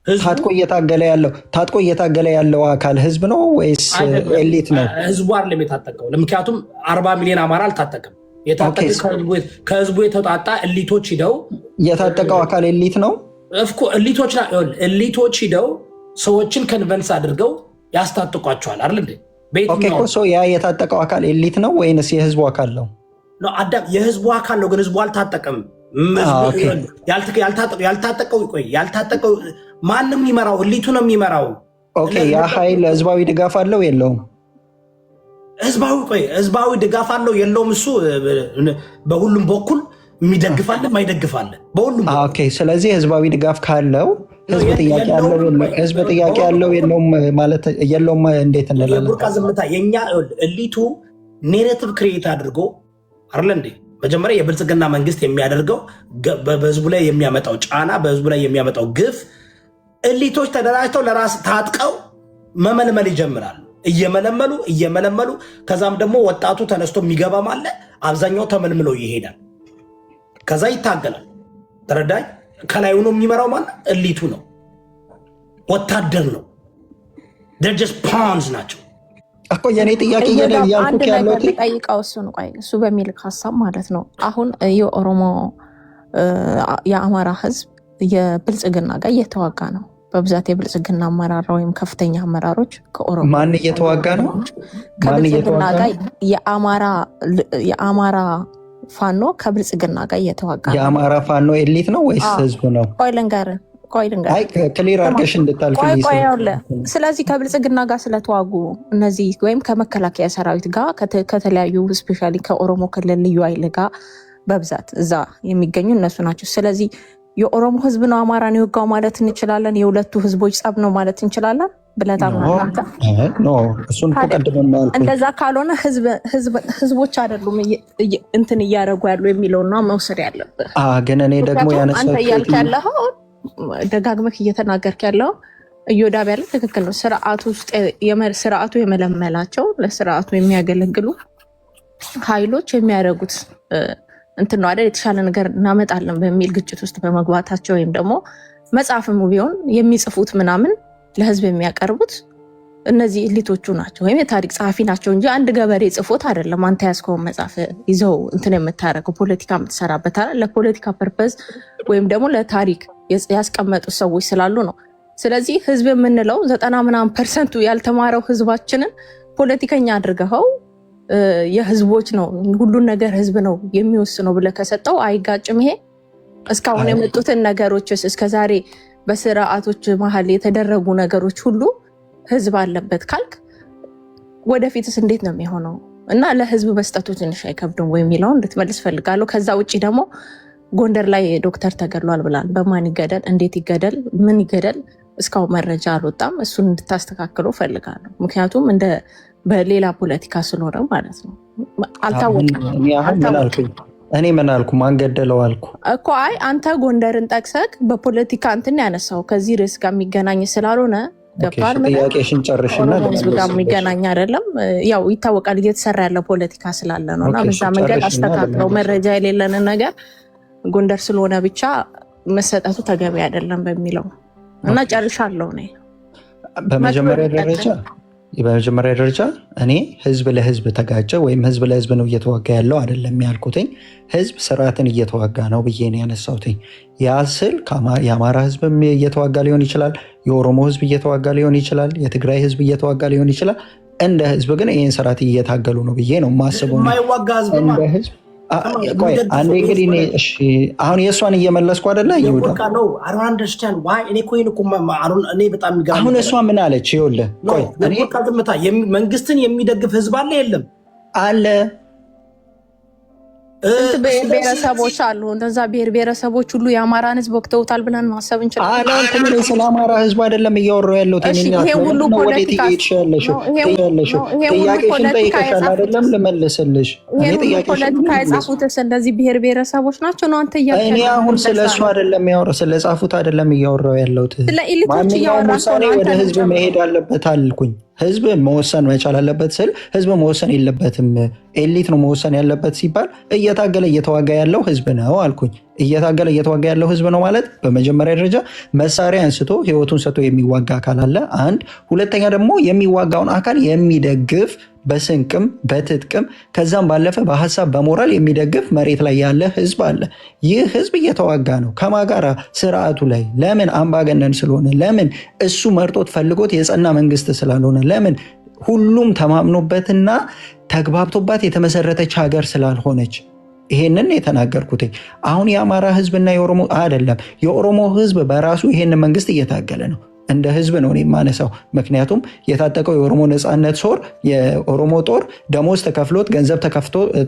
ታጥቆ እየታገለ ያለው አካል ህዝብ ነው ወይስ ኤሊት ነው? ህዝቡ አይደለም የታጠቀው። ምክንያቱም 40 ሚሊዮን አማራ አልታጠቀም። ከህዝቡ የተውጣጣ ኤሊቶች ሂደው የታጠቀው አካል ኤሊት ነው። ኤሊቶች ሂደው ሰዎችን ከንቨንስ አድርገው ያስታጥቋቸዋል አይደል እንዴ? ያ የታጠቀው አካል ኤሊት ነው ወይንስ የህዝቡ አካል ነው? አዳም የህዝቡ አካል ነው፣ ግን ህዝቡ አልታጠቀም። ያልታጠቀው ማንም የሚመራው ኤሊቱ ነው የሚመራው። ያ ኃይል ህዝባዊ ድጋፍ አለው የለውም? ህዝባዊ ድጋፍ አለው የለውም? እሱ በሁሉም በኩል የሚደግፋለ ማይደግፋለ በሁሉም። ስለዚህ ህዝባዊ ድጋፍ ካለው ህዝብ ጥያቄ ያለው የለውም ማለት የለውም እንዴት እንላለን? ቡርቃ ዝምታ የኛ ኤሊቱ ኔሬቲቭ ክሬት አድርጎ አይደል እንዴ? መጀመሪያ የብልጽግና መንግስት የሚያደርገው በህዝቡ ላይ የሚያመጣው ጫና፣ በህዝቡ ላይ የሚያመጣው ግፍ ኤሊቶች ተደራጅተው ለራስ ታጥቀው መመልመል ይጀምራሉ። እየመለመሉ ከዛም ደግሞ ወጣቱ ተነስቶ የሚገባም አለ። አብዛኛው ተመልምሎ ይሄዳል። ከዛ ይታገላል። ተረዳኝ። ከላይ ሆኖ የሚመራው ማለት ኤሊቱ ነው፣ ወታደር ነው። ደርጀስ ፓውንስ ናቸው እኮ የኔ ጥያቄ ያልኩት ያለው ጠይቃው እሱ በሚልክ ሀሳብ ማለት ነው። አሁን የኦሮሞ የአማራ ህዝብ የብልጽግና ጋር እየተዋጋ ነው። በብዛት የብልጽግና አመራር ወይም ከፍተኛ አመራሮች ከኦሮሞ ማን እየተዋጋ ነው? ከብልጽግና ጋር የአማራ ፋኖ ከብልጽግና ጋር እየተዋጋ ነው። የአማራ ፋኖ ኤሊት ነው ወይስ ህዝቡ ነው? ክሊር አድርገሽ እንድታልፊ። ስለዚህ ከብልጽግና ጋር ስለተዋጉ እነዚህ ወይም ከመከላከያ ሰራዊት ጋር ከተለያዩ ስፔሻሊ ከኦሮሞ ክልል ልዩ ኃይል ጋር በብዛት እዛ የሚገኙ እነሱ ናቸው። ስለዚህ የኦሮሞ ህዝብ ነው አማራን የወጋው ማለት እንችላለን? የሁለቱ ህዝቦች ጸብ ነው ማለት እንችላለን ብለህ ታምናለህ? እንደዛ ካልሆነ ህዝቦች አይደሉም እንትን እያደረጉ ያሉ የሚለውን ነው መውሰድ ያለብህ። ግን እኔ ደግሞ አንተ እያልክ ያለኸው ደጋግመህ እየተናገርክ ያለው እዮዳብ ያለ ትክክል ነው። ስርዓቱ የመለመላቸው ለስርዓቱ የሚያገለግሉ ኃይሎች የሚያደርጉት እንትን ነው አይደል? የተሻለ ነገር እናመጣለን በሚል ግጭት ውስጥ በመግባታቸው ወይም ደግሞ መጽሐፍም ቢሆን የሚጽፉት ምናምን ለህዝብ የሚያቀርቡት እነዚህ ኤሊቶቹ ናቸው ወይም የታሪክ ጸሐፊ ናቸው እንጂ አንድ ገበሬ ጽፎት አይደለም። አንተ ያዝከውን መጽሐፍ ይዘው እንትን የምታደርገው ፖለቲካ የምትሰራበት አይደል? ለፖለቲካ ፐርፐዝ ወይም ደግሞ ለታሪክ ያስቀመጡ ሰዎች ስላሉ ነው። ስለዚህ ህዝብ የምንለው 90% ያልተማረው ህዝባችንን ፖለቲከኛ አድርገኸው የህዝቦች ነው ሁሉን ነገር ህዝብ ነው የሚወስነው ብለህ ከሰጠው አይጋጭም? ይሄ እስካሁን የመጡትን ነገሮችስ እስከዛሬ በስርዓቶች መሀል የተደረጉ ነገሮች ሁሉ ህዝብ አለበት ካልክ ወደፊትስ እንዴት ነው የሚሆነው? እና ለህዝብ መስጠቱ ትንሽ አይከብድም ወይ የሚለውን እንድትመልስ ፈልጋለሁ። ከዛ ውጭ ደግሞ ጎንደር ላይ ዶክተር ተገድሏል ብላል። በማን ይገደል፣ እንዴት ይገደል፣ ምን ይገደል እስካሁን መረጃ አልወጣም። እሱን እንድታስተካክሉ ፈልጋለሁ። ምክንያቱም እንደ በሌላ ፖለቲካ ስለሆነ ማለት ነው። አልታወቀም። እኔ ምን አልኩ? ማን ገደለው አልኩ እኮ። አይ አንተ ጎንደርን ጠቅሰክ በፖለቲካ እንትን ያነሳው ከዚህ ርዕስ ጋር የሚገናኝ ስላልሆነ ገብቷል። ጥያቄሽን ጨርሽና ህዝብ ጋር የሚገናኝ አይደለም። ያው ይታወቃል እየተሰራ ያለ ፖለቲካ ስላለ ነው። እና በዛ መንገድ አስተካክለው መረጃ የሌለንን ነገር ጎንደር ስለሆነ ብቻ መሰጠቱ ተገቢ አይደለም በሚለው እና ጨርሻለሁ ነው። በመጀመሪያ ደረጃ እኔ ህዝብ ለህዝብ ተጋጨ ወይም ህዝብ ለህዝብ ነው እየተዋጋ ያለው አይደለም ያልኩትኝ። ህዝብ ስርዓትን እየተዋጋ ነው ብዬ ነው ያነሳሁትኝ። ያ ስል የአማራ ህዝብ እየተዋጋ ሊሆን ይችላል፣ የኦሮሞ ህዝብ እየተዋጋ ሊሆን ይችላል፣ የትግራይ ህዝብ እየተዋጋ ሊሆን ይችላል። እንደ ህዝብ ግን ይህን ስርዓት እየታገሉ ነው ብዬ ነው ማስበው። እንደ ህዝብ አንዴ እንግዲህ አሁን የእሷን እየመለስኩ አይደለ? አሁን እሷ ምን አለች? ይኸውልህ መንግስትን የሚደግፍ ህዝብ አለ የለም? አለ። ብሔር ብሔረሰቦች አሉ። እነዛ ብሔር ብሔረሰቦች ሁሉ የአማራን ህዝብ ወቅተውታል ብለን ማሰብ እንችላለን። ስለ አማራ ህዝብ አይደለም እያወራሁ ያለሁት። ጥያቄሽን ጠይቀሻል አይደለም? ልመልስልሽ። ፖለቲካ የጻፉትስ እንደዚህ ብሔር ብሔረሰቦች ናቸው ነው አንተ እያልክ? እኔ አሁን ስለ እሱ አይደለም ያወራሁ፣ ስለ ጻፉት አይደለም እያወራሁ ያለሁት። ማንኛውም ውሳኔ ወደ ህዝብ መሄድ አለበት አልኩኝ። ህዝብ መወሰን መቻል አለበት ስል ህዝብ መወሰን የለበትም ኤሊት ነው መወሰን ያለበት ሲባል እየታገለ እየተዋጋ ያለው ህዝብ ነው አልኩኝ። እየታገለ እየተዋጋ ያለው ህዝብ ነው ማለት በመጀመሪያ ደረጃ መሳሪያ አንስቶ ህይወቱን ሰጥቶ የሚዋጋ አካል አለ። አንድ ሁለተኛ ደግሞ የሚዋጋውን አካል የሚደግፍ በስንቅም በትጥቅም ከዛም ባለፈ በሀሳብ በሞራል የሚደግፍ መሬት ላይ ያለ ህዝብ አለ። ይህ ህዝብ እየተዋጋ ነው ከማጋራ ስርዓቱ ላይ። ለምን? አምባገነን ስለሆነ። ለምን? እሱ መርጦት ፈልጎት የጸና መንግስት ስላልሆነ። ለምን? ሁሉም ተማምኖበትና ተግባብቶባት የተመሰረተች ሀገር ስላልሆነች። ይሄንን የተናገርኩት አሁን የአማራ ህዝብና የኦሮሞ አይደለም። የኦሮሞ ህዝብ በራሱ ይሄንን መንግስት እየታገለ ነው። እንደ ህዝብ ነው የማነሳው። ምክንያቱም የታጠቀው የኦሮሞ ነፃነት ሶር የኦሮሞ ጦር ደሞዝ ተከፍሎት ገንዘብ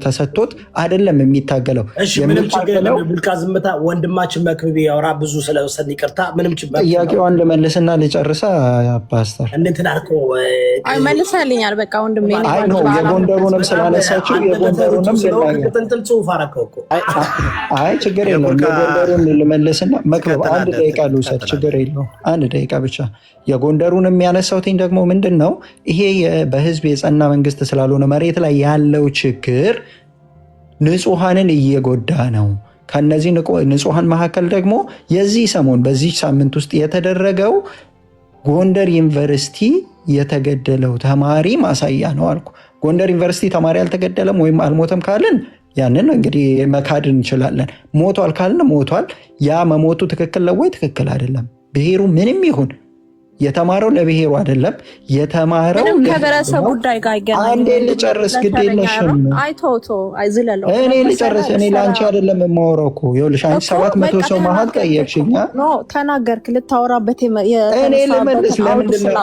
ተሰጥቶት አይደለም የሚታገለው። ምንም ችግር የለም። ቡልቃ ዝምታ ወንድማችን መክብብ ያወራ ብዙ ስለወሰን ይቅርታ። ምንም ችግር ጥያቄዋን ልመልስና ልጨርሳ። ፓስተር እንትን አልኮ መልሰልኛል። በቃ ወንድሜ የጎንደሩንም ስላነሳችው የጎንደሩንም ቅጥልጥል ጽሁፍ አረከው እኮ። አይ ችግር የለውም። የጎንደሩን ልመልስና መክብብ አንድ ደቂቃ ልውሰድ። ችግር የለውም። አንድ ደቂቃ ብቻ። የጎንደሩን የሚያነሳውትኝ ደግሞ ምንድን ነው? ይሄ በህዝብ የጸና መንግስት ስላልሆነ መሬት ላይ ያለው ችግር ንጹሐንን እየጎዳ ነው። ከነዚህ ንጹሐን መካከል ደግሞ የዚህ ሰሞን በዚህ ሳምንት ውስጥ የተደረገው ጎንደር ዩኒቨርሲቲ የተገደለው ተማሪ ማሳያ ነው አልኩ። ጎንደር ዩኒቨርሲቲ ተማሪ አልተገደለም ወይም አልሞተም ካልን ያንን እንግዲህ መካድ እንችላለን። ሞቷል ካልን ሞቷል። ያ መሞቱ ትክክል ነው ወይ? ትክክል አይደለም። ብሔሩ ምንም ይሁን የተማረው ለብሔሩ አይደለም። የተማረው ከብሔረሰብ ጉዳይ ጋር ይገናኛል። አንዴ ልጨርስ፣ ግድ የለሽም። እኔ ልጨርስ። እኔ ለአንቺ አይደለም የማወራው እኮ። ይኸውልሽ አንቺ 700 ሰው መሀል ጠየቅሽኝ። ተናገርክ ልታወራበት። እኔ ልመልስ። ለምንድን ነው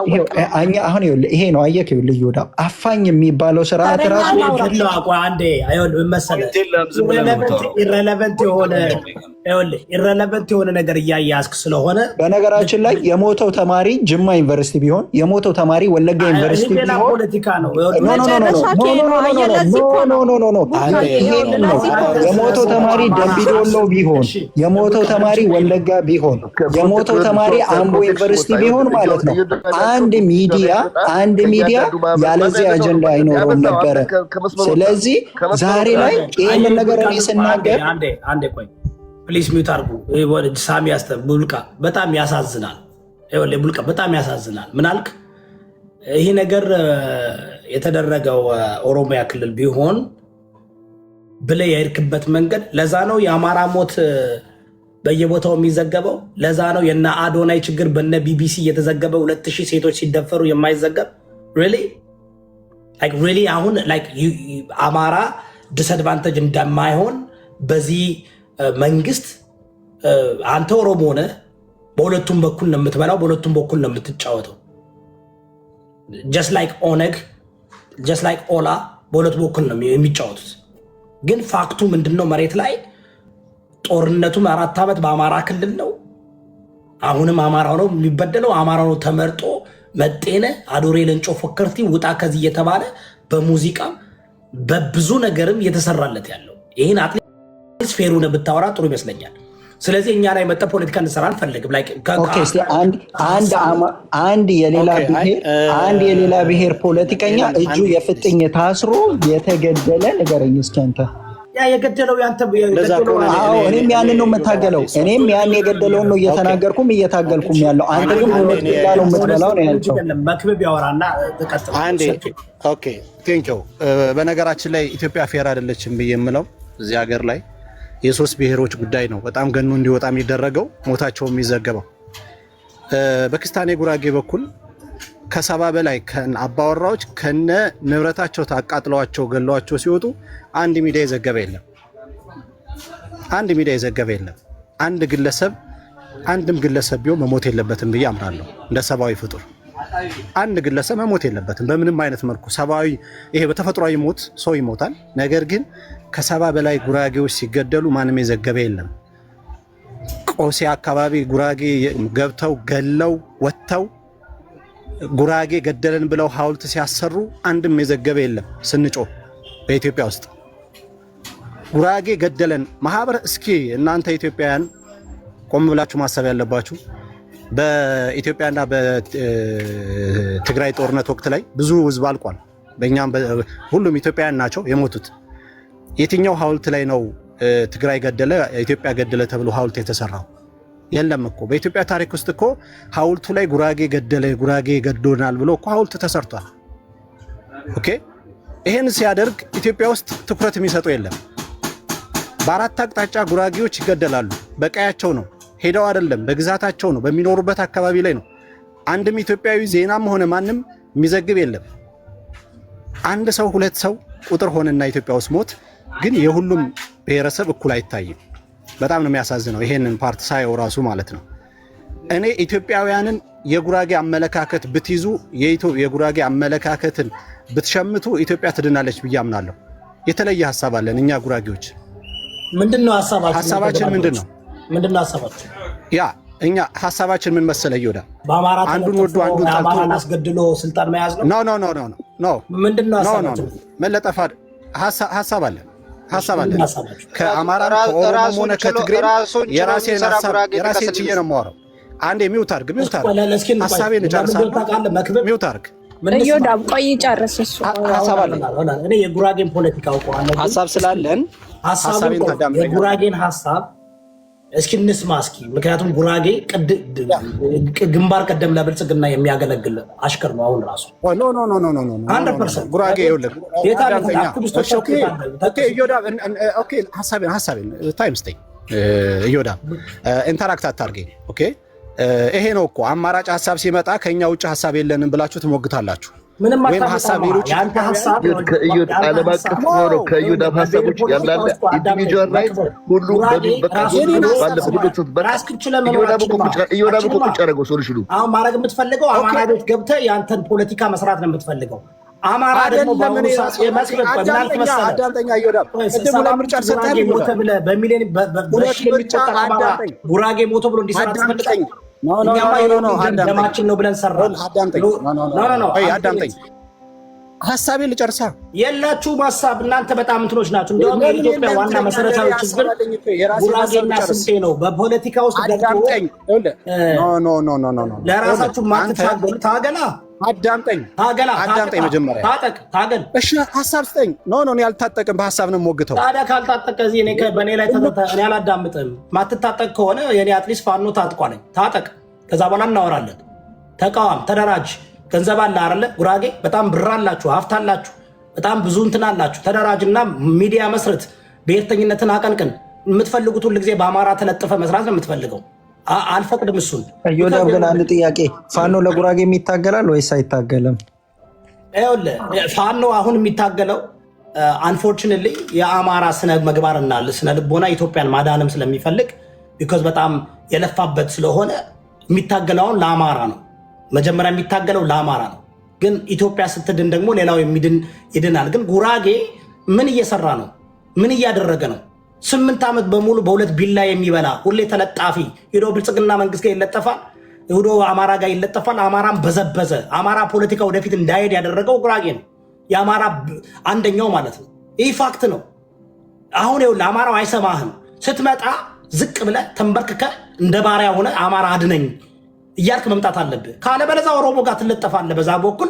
አሁን? ይኸውልህ ይሄ ነው አየህ። ይኸውልህ ይወዳ አፋኝ የሚባለው ስርዓት ራሱ አንዴ አይሆን መሰለህ ኢረለቨንት የሆነ ነገር እያያዝክ ስለሆነ። በነገራችን ላይ የሞተው ተማሪ ጅማ ዩኒቨርሲቲ ቢሆን የሞተው ተማሪ ወለጋ ዩኒቨርሲቲ ቢሆን ፖለቲካ ነው። የሞተው ተማሪ ደምቢዶሎ ቢሆን የሞተው ተማሪ ወለጋ ቢሆን የሞተው ተማሪ አምቦ ዩኒቨርሲቲ ቢሆን ማለት ነው አንድ ሚዲያ ያለዚህ አጀንዳ አይኖረውም ነበረ። ስለዚህ ዛሬ ላይ ይህንን ነገር እኔ ስናገር አንዴ ቆይ ፕሊስ ሚውት አድርጉ። ሳሚ ቡልቃ በጣም ያሳዝናል። ቡልቃ በጣም ያሳዝናል። ምን አልክ? ይህ ነገር የተደረገው ኦሮሚያ ክልል ቢሆን ብለህ የሄድክበት መንገድ ለዛ ነው የአማራ ሞት በየቦታው የሚዘገበው። ለዛ ነው የነ አዶናይ ችግር በነ ቢቢሲ እየተዘገበ 2000 ሴቶች ሲደፈሩ የማይዘገብ ሪሊ አሁን አማራ ዲስአድቫንቴጅ እንደማይሆን በዚህ መንግስት አንተ ኦሮሞ ነህ፣ በሁለቱም በኩል ነው የምትበላው፣ በሁለቱም በኩል ነው የምትጫወተው። ጀስት ላይክ ኦነግ ጀስት ላይክ ኦላ በሁለት በኩል ነው የሚጫወቱት። ግን ፋክቱ ምንድነው? መሬት ላይ ጦርነቱም 4 ዓመት በአማራ ክልል ነው። አሁንም አማራው ነው የሚበደለው። አማራው ነው ተመርጦ መጤነ አዶሬ ለንጮ ፎከርቲ ውጣ ከዚህ እየተባለ በሙዚቃም በብዙ ነገርም እየተሰራለት ያለው ይህን ፌሩን ብታወራ ጥሩ ይመስለኛል። ስለዚህ እኛ ላይ መጠ ፖለቲካ እንሰራ አንፈልግም። አንድ የሌላ ብሔር ፖለቲከኛ እጁ የፍጥኝ ታስሮ የተገደለ ንገረኝ እስኪ አንተ። ያ የገደለው ያንተ እኔም ያንን ነው የምታገለው። እኔም ያን የገደለውን ነው እየተናገርኩም እየታገልኩም ያለው። አንተ ግን ሁለት ሌላ ነው የምትበላው ነው ያልከው። መክብብ ያወራና ተቀጥታ ኦኬ ቴንኪው። በነገራችን ላይ ኢትዮጵያ ፌር አይደለችም ብዬ የምለው እዚህ ሀገር ላይ የሶስት ብሔሮች ጉዳይ ነው በጣም ገኖ እንዲወጣ የሚደረገው፣ ሞታቸው የሚዘገበው። በክስታኔ ጉራጌ በኩል ከ70 በላይ አባወራዎች ከነ ንብረታቸው ታቃጥለዋቸው ገለዋቸው ሲወጡ አንድ ሚዲያ የዘገበ የለም። አንድም ግለሰብ ቢሆን መሞት የለበትም ብዬ አምናለሁ። እንደ ሰብአዊ ፍጡር አንድ ግለሰብ መሞት የለበትም በምንም አይነት መልኩ። ሰብአዊ ይሄ በተፈጥሯዊ ሞት ሰው ይሞታል። ነገር ግን ከ70 በላይ ጉራጌዎች ሲገደሉ ማንም የዘገበ የለም። ቆሴ አካባቢ ጉራጌ ገብተው ገለው ወጥተው ጉራጌ ገደለን ብለው ሐውልት ሲያሰሩ አንድም የዘገበ የለም። ስንጮህ በኢትዮጵያ ውስጥ ጉራጌ ገደለን ማህበር። እስኪ እናንተ ኢትዮጵያውያን ቆም ብላችሁ ማሰብ ያለባችሁ በኢትዮጵያና በትግራይ ጦርነት ወቅት ላይ ብዙ ህዝብ አልቋል። በእኛም ሁሉም ኢትዮጵያውያን ናቸው የሞቱት። የትኛው ሐውልት ላይ ነው ትግራይ ገደለ ኢትዮጵያ ገደለ ተብሎ ሐውልት የተሰራው የለም እኮ። በኢትዮጵያ ታሪክ ውስጥ እኮ ሐውልቱ ላይ ጉራጌ ገደለ ጉራጌ ገዶናል ብሎ እኮ ሐውልት ተሰርቷል። ኦኬ ይሄን ሲያደርግ ኢትዮጵያ ውስጥ ትኩረት የሚሰጠው የለም። በአራት አቅጣጫ ጉራጌዎች ይገደላሉ። በቀያቸው ነው ሄደው አይደለም፣ በግዛታቸው ነው፣ በሚኖሩበት አካባቢ ላይ ነው። አንድም ኢትዮጵያዊ ዜናም ሆነ ማንም የሚዘግብ የለም። አንድ ሰው ሁለት ሰው ቁጥር ሆነና ኢትዮጵያ ውስጥ ሞት ግን የሁሉም ብሔረሰብ እኩል አይታይም። በጣም ነው የሚያሳዝነው ይሄንን ፓርት ሳየው ራሱ ማለት ነው። እኔ ኢትዮጵያውያንን የጉራጌ አመለካከት ብትይዙ የጉራጌ አመለካከትን ብትሸምቱ ኢትዮጵያ ትድናለች ብዬ አምናለሁ። የተለየ ሐሳብ አለን እኛ ጉራጌዎች። ምንድነው ሐሳባችን? ሐሳባችን ምንድነው? ምንድነው ሐሳባችን? ያ እኛ ሐሳባችን ምን መሰለ ይወዳ በአማራ አንዱን ወዶ አንዱን ጠልቶ አማራን አስገድሎ ስልጣን መያዝ ነው። ኖ ምንድነው ሐሳባችን? መለጠፋ ሐሳብ አለ ከአማራ ከኦሮሞ ሆነ ከትግሬ የራሴን ችዬ ነው የማወራው። አንዴ ሚውት አድርግ ሐሳቤን እጨርሳለሁ። ሚውት አድርግ እዮዳብ ቆይ ጨርስ። እሱ ሐሳብ አለ። እኔ የጉራጌን ፖለቲካ አውቀዋለሁ። ሐሳብ ስላለን ሐሳቤን ታዳምጠኝ። የጉራጌን ሐሳብ እስኪ እንስማ እስኪ። ምክንያቱም ጉራጌ ግንባር ቀደም ለብልጽግና የሚያገለግል አሽከር ነው። አሁን ራሱ ኖ 100% ጉራጌ ይኸውልህ ሐሳቤን ታይም ስጠኝ እዮዳብ፣ ኢንተራክት አታርገኝ። ኦኬ ይሄ ነው እኮ አማራጭ ሐሳብ ሲመጣ ከኛ ውጭ ሐሳብ የለንም ብላችሁ ትሞግታላችሁ። ወይም ሐሳብ ሌሎች ዓለም አቀፍ ነው። ከእዮዳብ ሐሳቦች ያላለ ኢንዲቪጁዋል ራይት ሁሉ እዮዳብ እኮ ቁጭ አደረገው ሶሉሽኑ። አሁን ማድረግ የምትፈልገው አማራ ቤት ገብተህ የአንተን ፖለቲካ መስራት ነው የምትፈልገው። አማራ ደግሞ በአሁኑ ሰዓት የመስረት በእናንተ መሰለህ አዳምጠኛ እዮዳብ ቅድም ለምርጫ ሰጣኝ ሞተ ብለህ በሚሊዮን በሺ የሚቆጠር አማራ ጉራጌ ሞተ ብሎ እንዲሰራ ትፈልጋለህ? ደማችን ነው ብለን ሰራን። አዳምጠኝ ሐሳቤን ልጨርሳ። የላችሁም ሐሳብ እናንተ በጣም እንትኖች ናችሁ። እንደውም የኢትዮጵያ ዋና መሰረታዊ ችግር ጉራጌና ስልጤ ነው። በፖለቲካ ውስጥ ለራሳችሁ ማትታገሉ ታገላ አዳምጠኝ መጀመሪያ ታገል። እሺ ሐሳብ ስጠኝ። እኔ አልታጠቅም፣ በሐሳብ ነው የምሞግተው። ታዲያ ካልታጠቀ እዚህ በእኔ ላይ እኔ አላዳምጥም። ማትታጠቅ ከሆነ የኔ አትሊስት ፋኖ ታጥቋለኝ፣ ታጠቅ። ከዛ በኋላ እናወራለን። ተቃዋም፣ ተደራጅ። ገንዘብ አለ አይደለ? ጉራጌ በጣም ብር አላችሁ፣ ሀብት አላችሁ፣ በጣም ብዙ እንትን አላችሁ። ተደራጅና ሚዲያ መስረት፣ ብሔርተኝነትን አቀንቅን። የምትፈልጉት ሁሉ ጊዜ በአማራ ተለጥፈ መስራት ነው የምትፈልገው። አልፈቅድም እሱን። እዮዳብ ግን አንድ ጥያቄ፣ ፋኖ ለጉራጌ የሚታገላል ወይስ አይታገልም? ይኸውልህ ፋኖ አሁን የሚታገለው አንፎርቹኔትሊ የአማራ ስነ ምግባርና ስነ ልቦና ኢትዮጵያን ማዳንም ስለሚፈልግ ቢኮዝ በጣም የለፋበት ስለሆነ የሚታገለውን ለአማራ ነው። መጀመሪያ የሚታገለው ለአማራ ነው። ግን ኢትዮጵያ ስትድን ደግሞ ሌላው ይድናል። ግን ጉራጌ ምን እየሰራ ነው? ምን እያደረገ ነው? 8 ዓመት በሙሉ በሁለት ቢላ የሚበላ ሁሌ ተለጣፊ ሄዶ ብልጽግና መንግስት ጋር ይለጠፋል፣ ሄዶ አማራ ጋር ይለጠፋል። አማራን በዘበዘ። አማራ ፖለቲካ ወደፊት እንዳይሄድ ያደረገው ጉራጌ ነው። የአማራ አንደኛው ማለት ነው። ይህ ፋክት ነው። አሁን ይኸውልህ አማራው አይሰማህም። ስትመጣ ዝቅ ብለህ ተንበርክከ እንደ ባሪያ ሆነ አማራ አድነኝ እያልክ መምጣት አለብህ። ካለበለዚያ ኦሮሞ ጋር ትለጠፋለህ። በዛ በኩል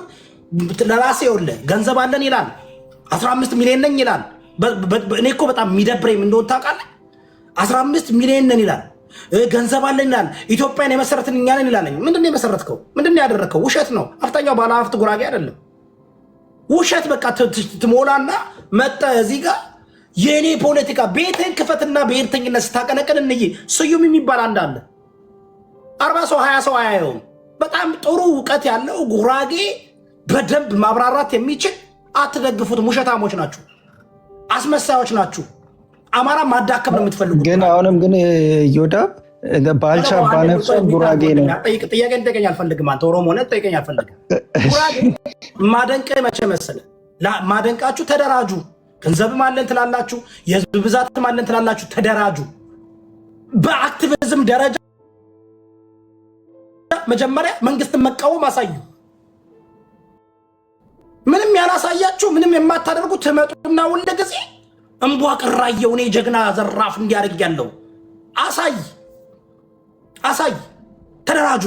ለራሴ ይኸውልህ ገንዘብ አለን ይላል፣ 15 ሚሊዮን ነኝ ይላል። እኔ እኮ በጣም የሚደብረኝ እንደሆነ ታውቃለህ። 15 ሚሊዮን ነን ይላል፣ ገንዘብ አለን ይላል፣ ኢትዮጵያን የመሰረትን እኛ ነን ይላል። ምንድን ነው የመሰረትከው? ምንድን ነው ያደረግከው? ውሸት ነው። አብዛኛው ባለሀብት ጉራጌ አይደለም። ውሸት በቃ ትሞላና መጠ እዚህ ጋር የእኔ ፖለቲካ ቤትህን ክፈትና ብሔርተኝነት ስታቀነቅን እንይ ስዩም የሚባል አንድ አለ። 40 ሰው 20 ሰው አያየውም። በጣም ጥሩ እውቀት ያለው ጉራጌ በደንብ ማብራራት የሚችል አትደግፉትም። ውሸታሞች ናችሁ፣ አስመሳዮች ናችሁ። አማራ ማዳከም ነው የምትፈልጉት። ግን አሁንም ግን እዮዳብ ባልቻ ባነፍሶ ጉራጌ ነው። ጥያቄ እንጠይቀኝ አልፈልግም። አንተ ኦሮሞ ነህ፣ ጠይቀኝ አልፈልግም። ጉራጌ ማደንቀ መቼ መሰለህ? ማደንቃችሁ ተደራጁ። ገንዘብም አለን ትላላችሁ፣ የህዝብ ብዛትም አለን ትላላችሁ። ተደራጁ። በአክቲቪዝም ደረጃ መጀመሪያ መንግስትን መቃወም አሳዩ። ምንም ያላሳያችሁ ምንም የማታደርጉ ትመጡና ሁሉ ጊዜ እንቧ ቅራየው እኔ ጀግና ዘራፍ እንዲያደርግ ያለው አሳይ። ተደራጁ።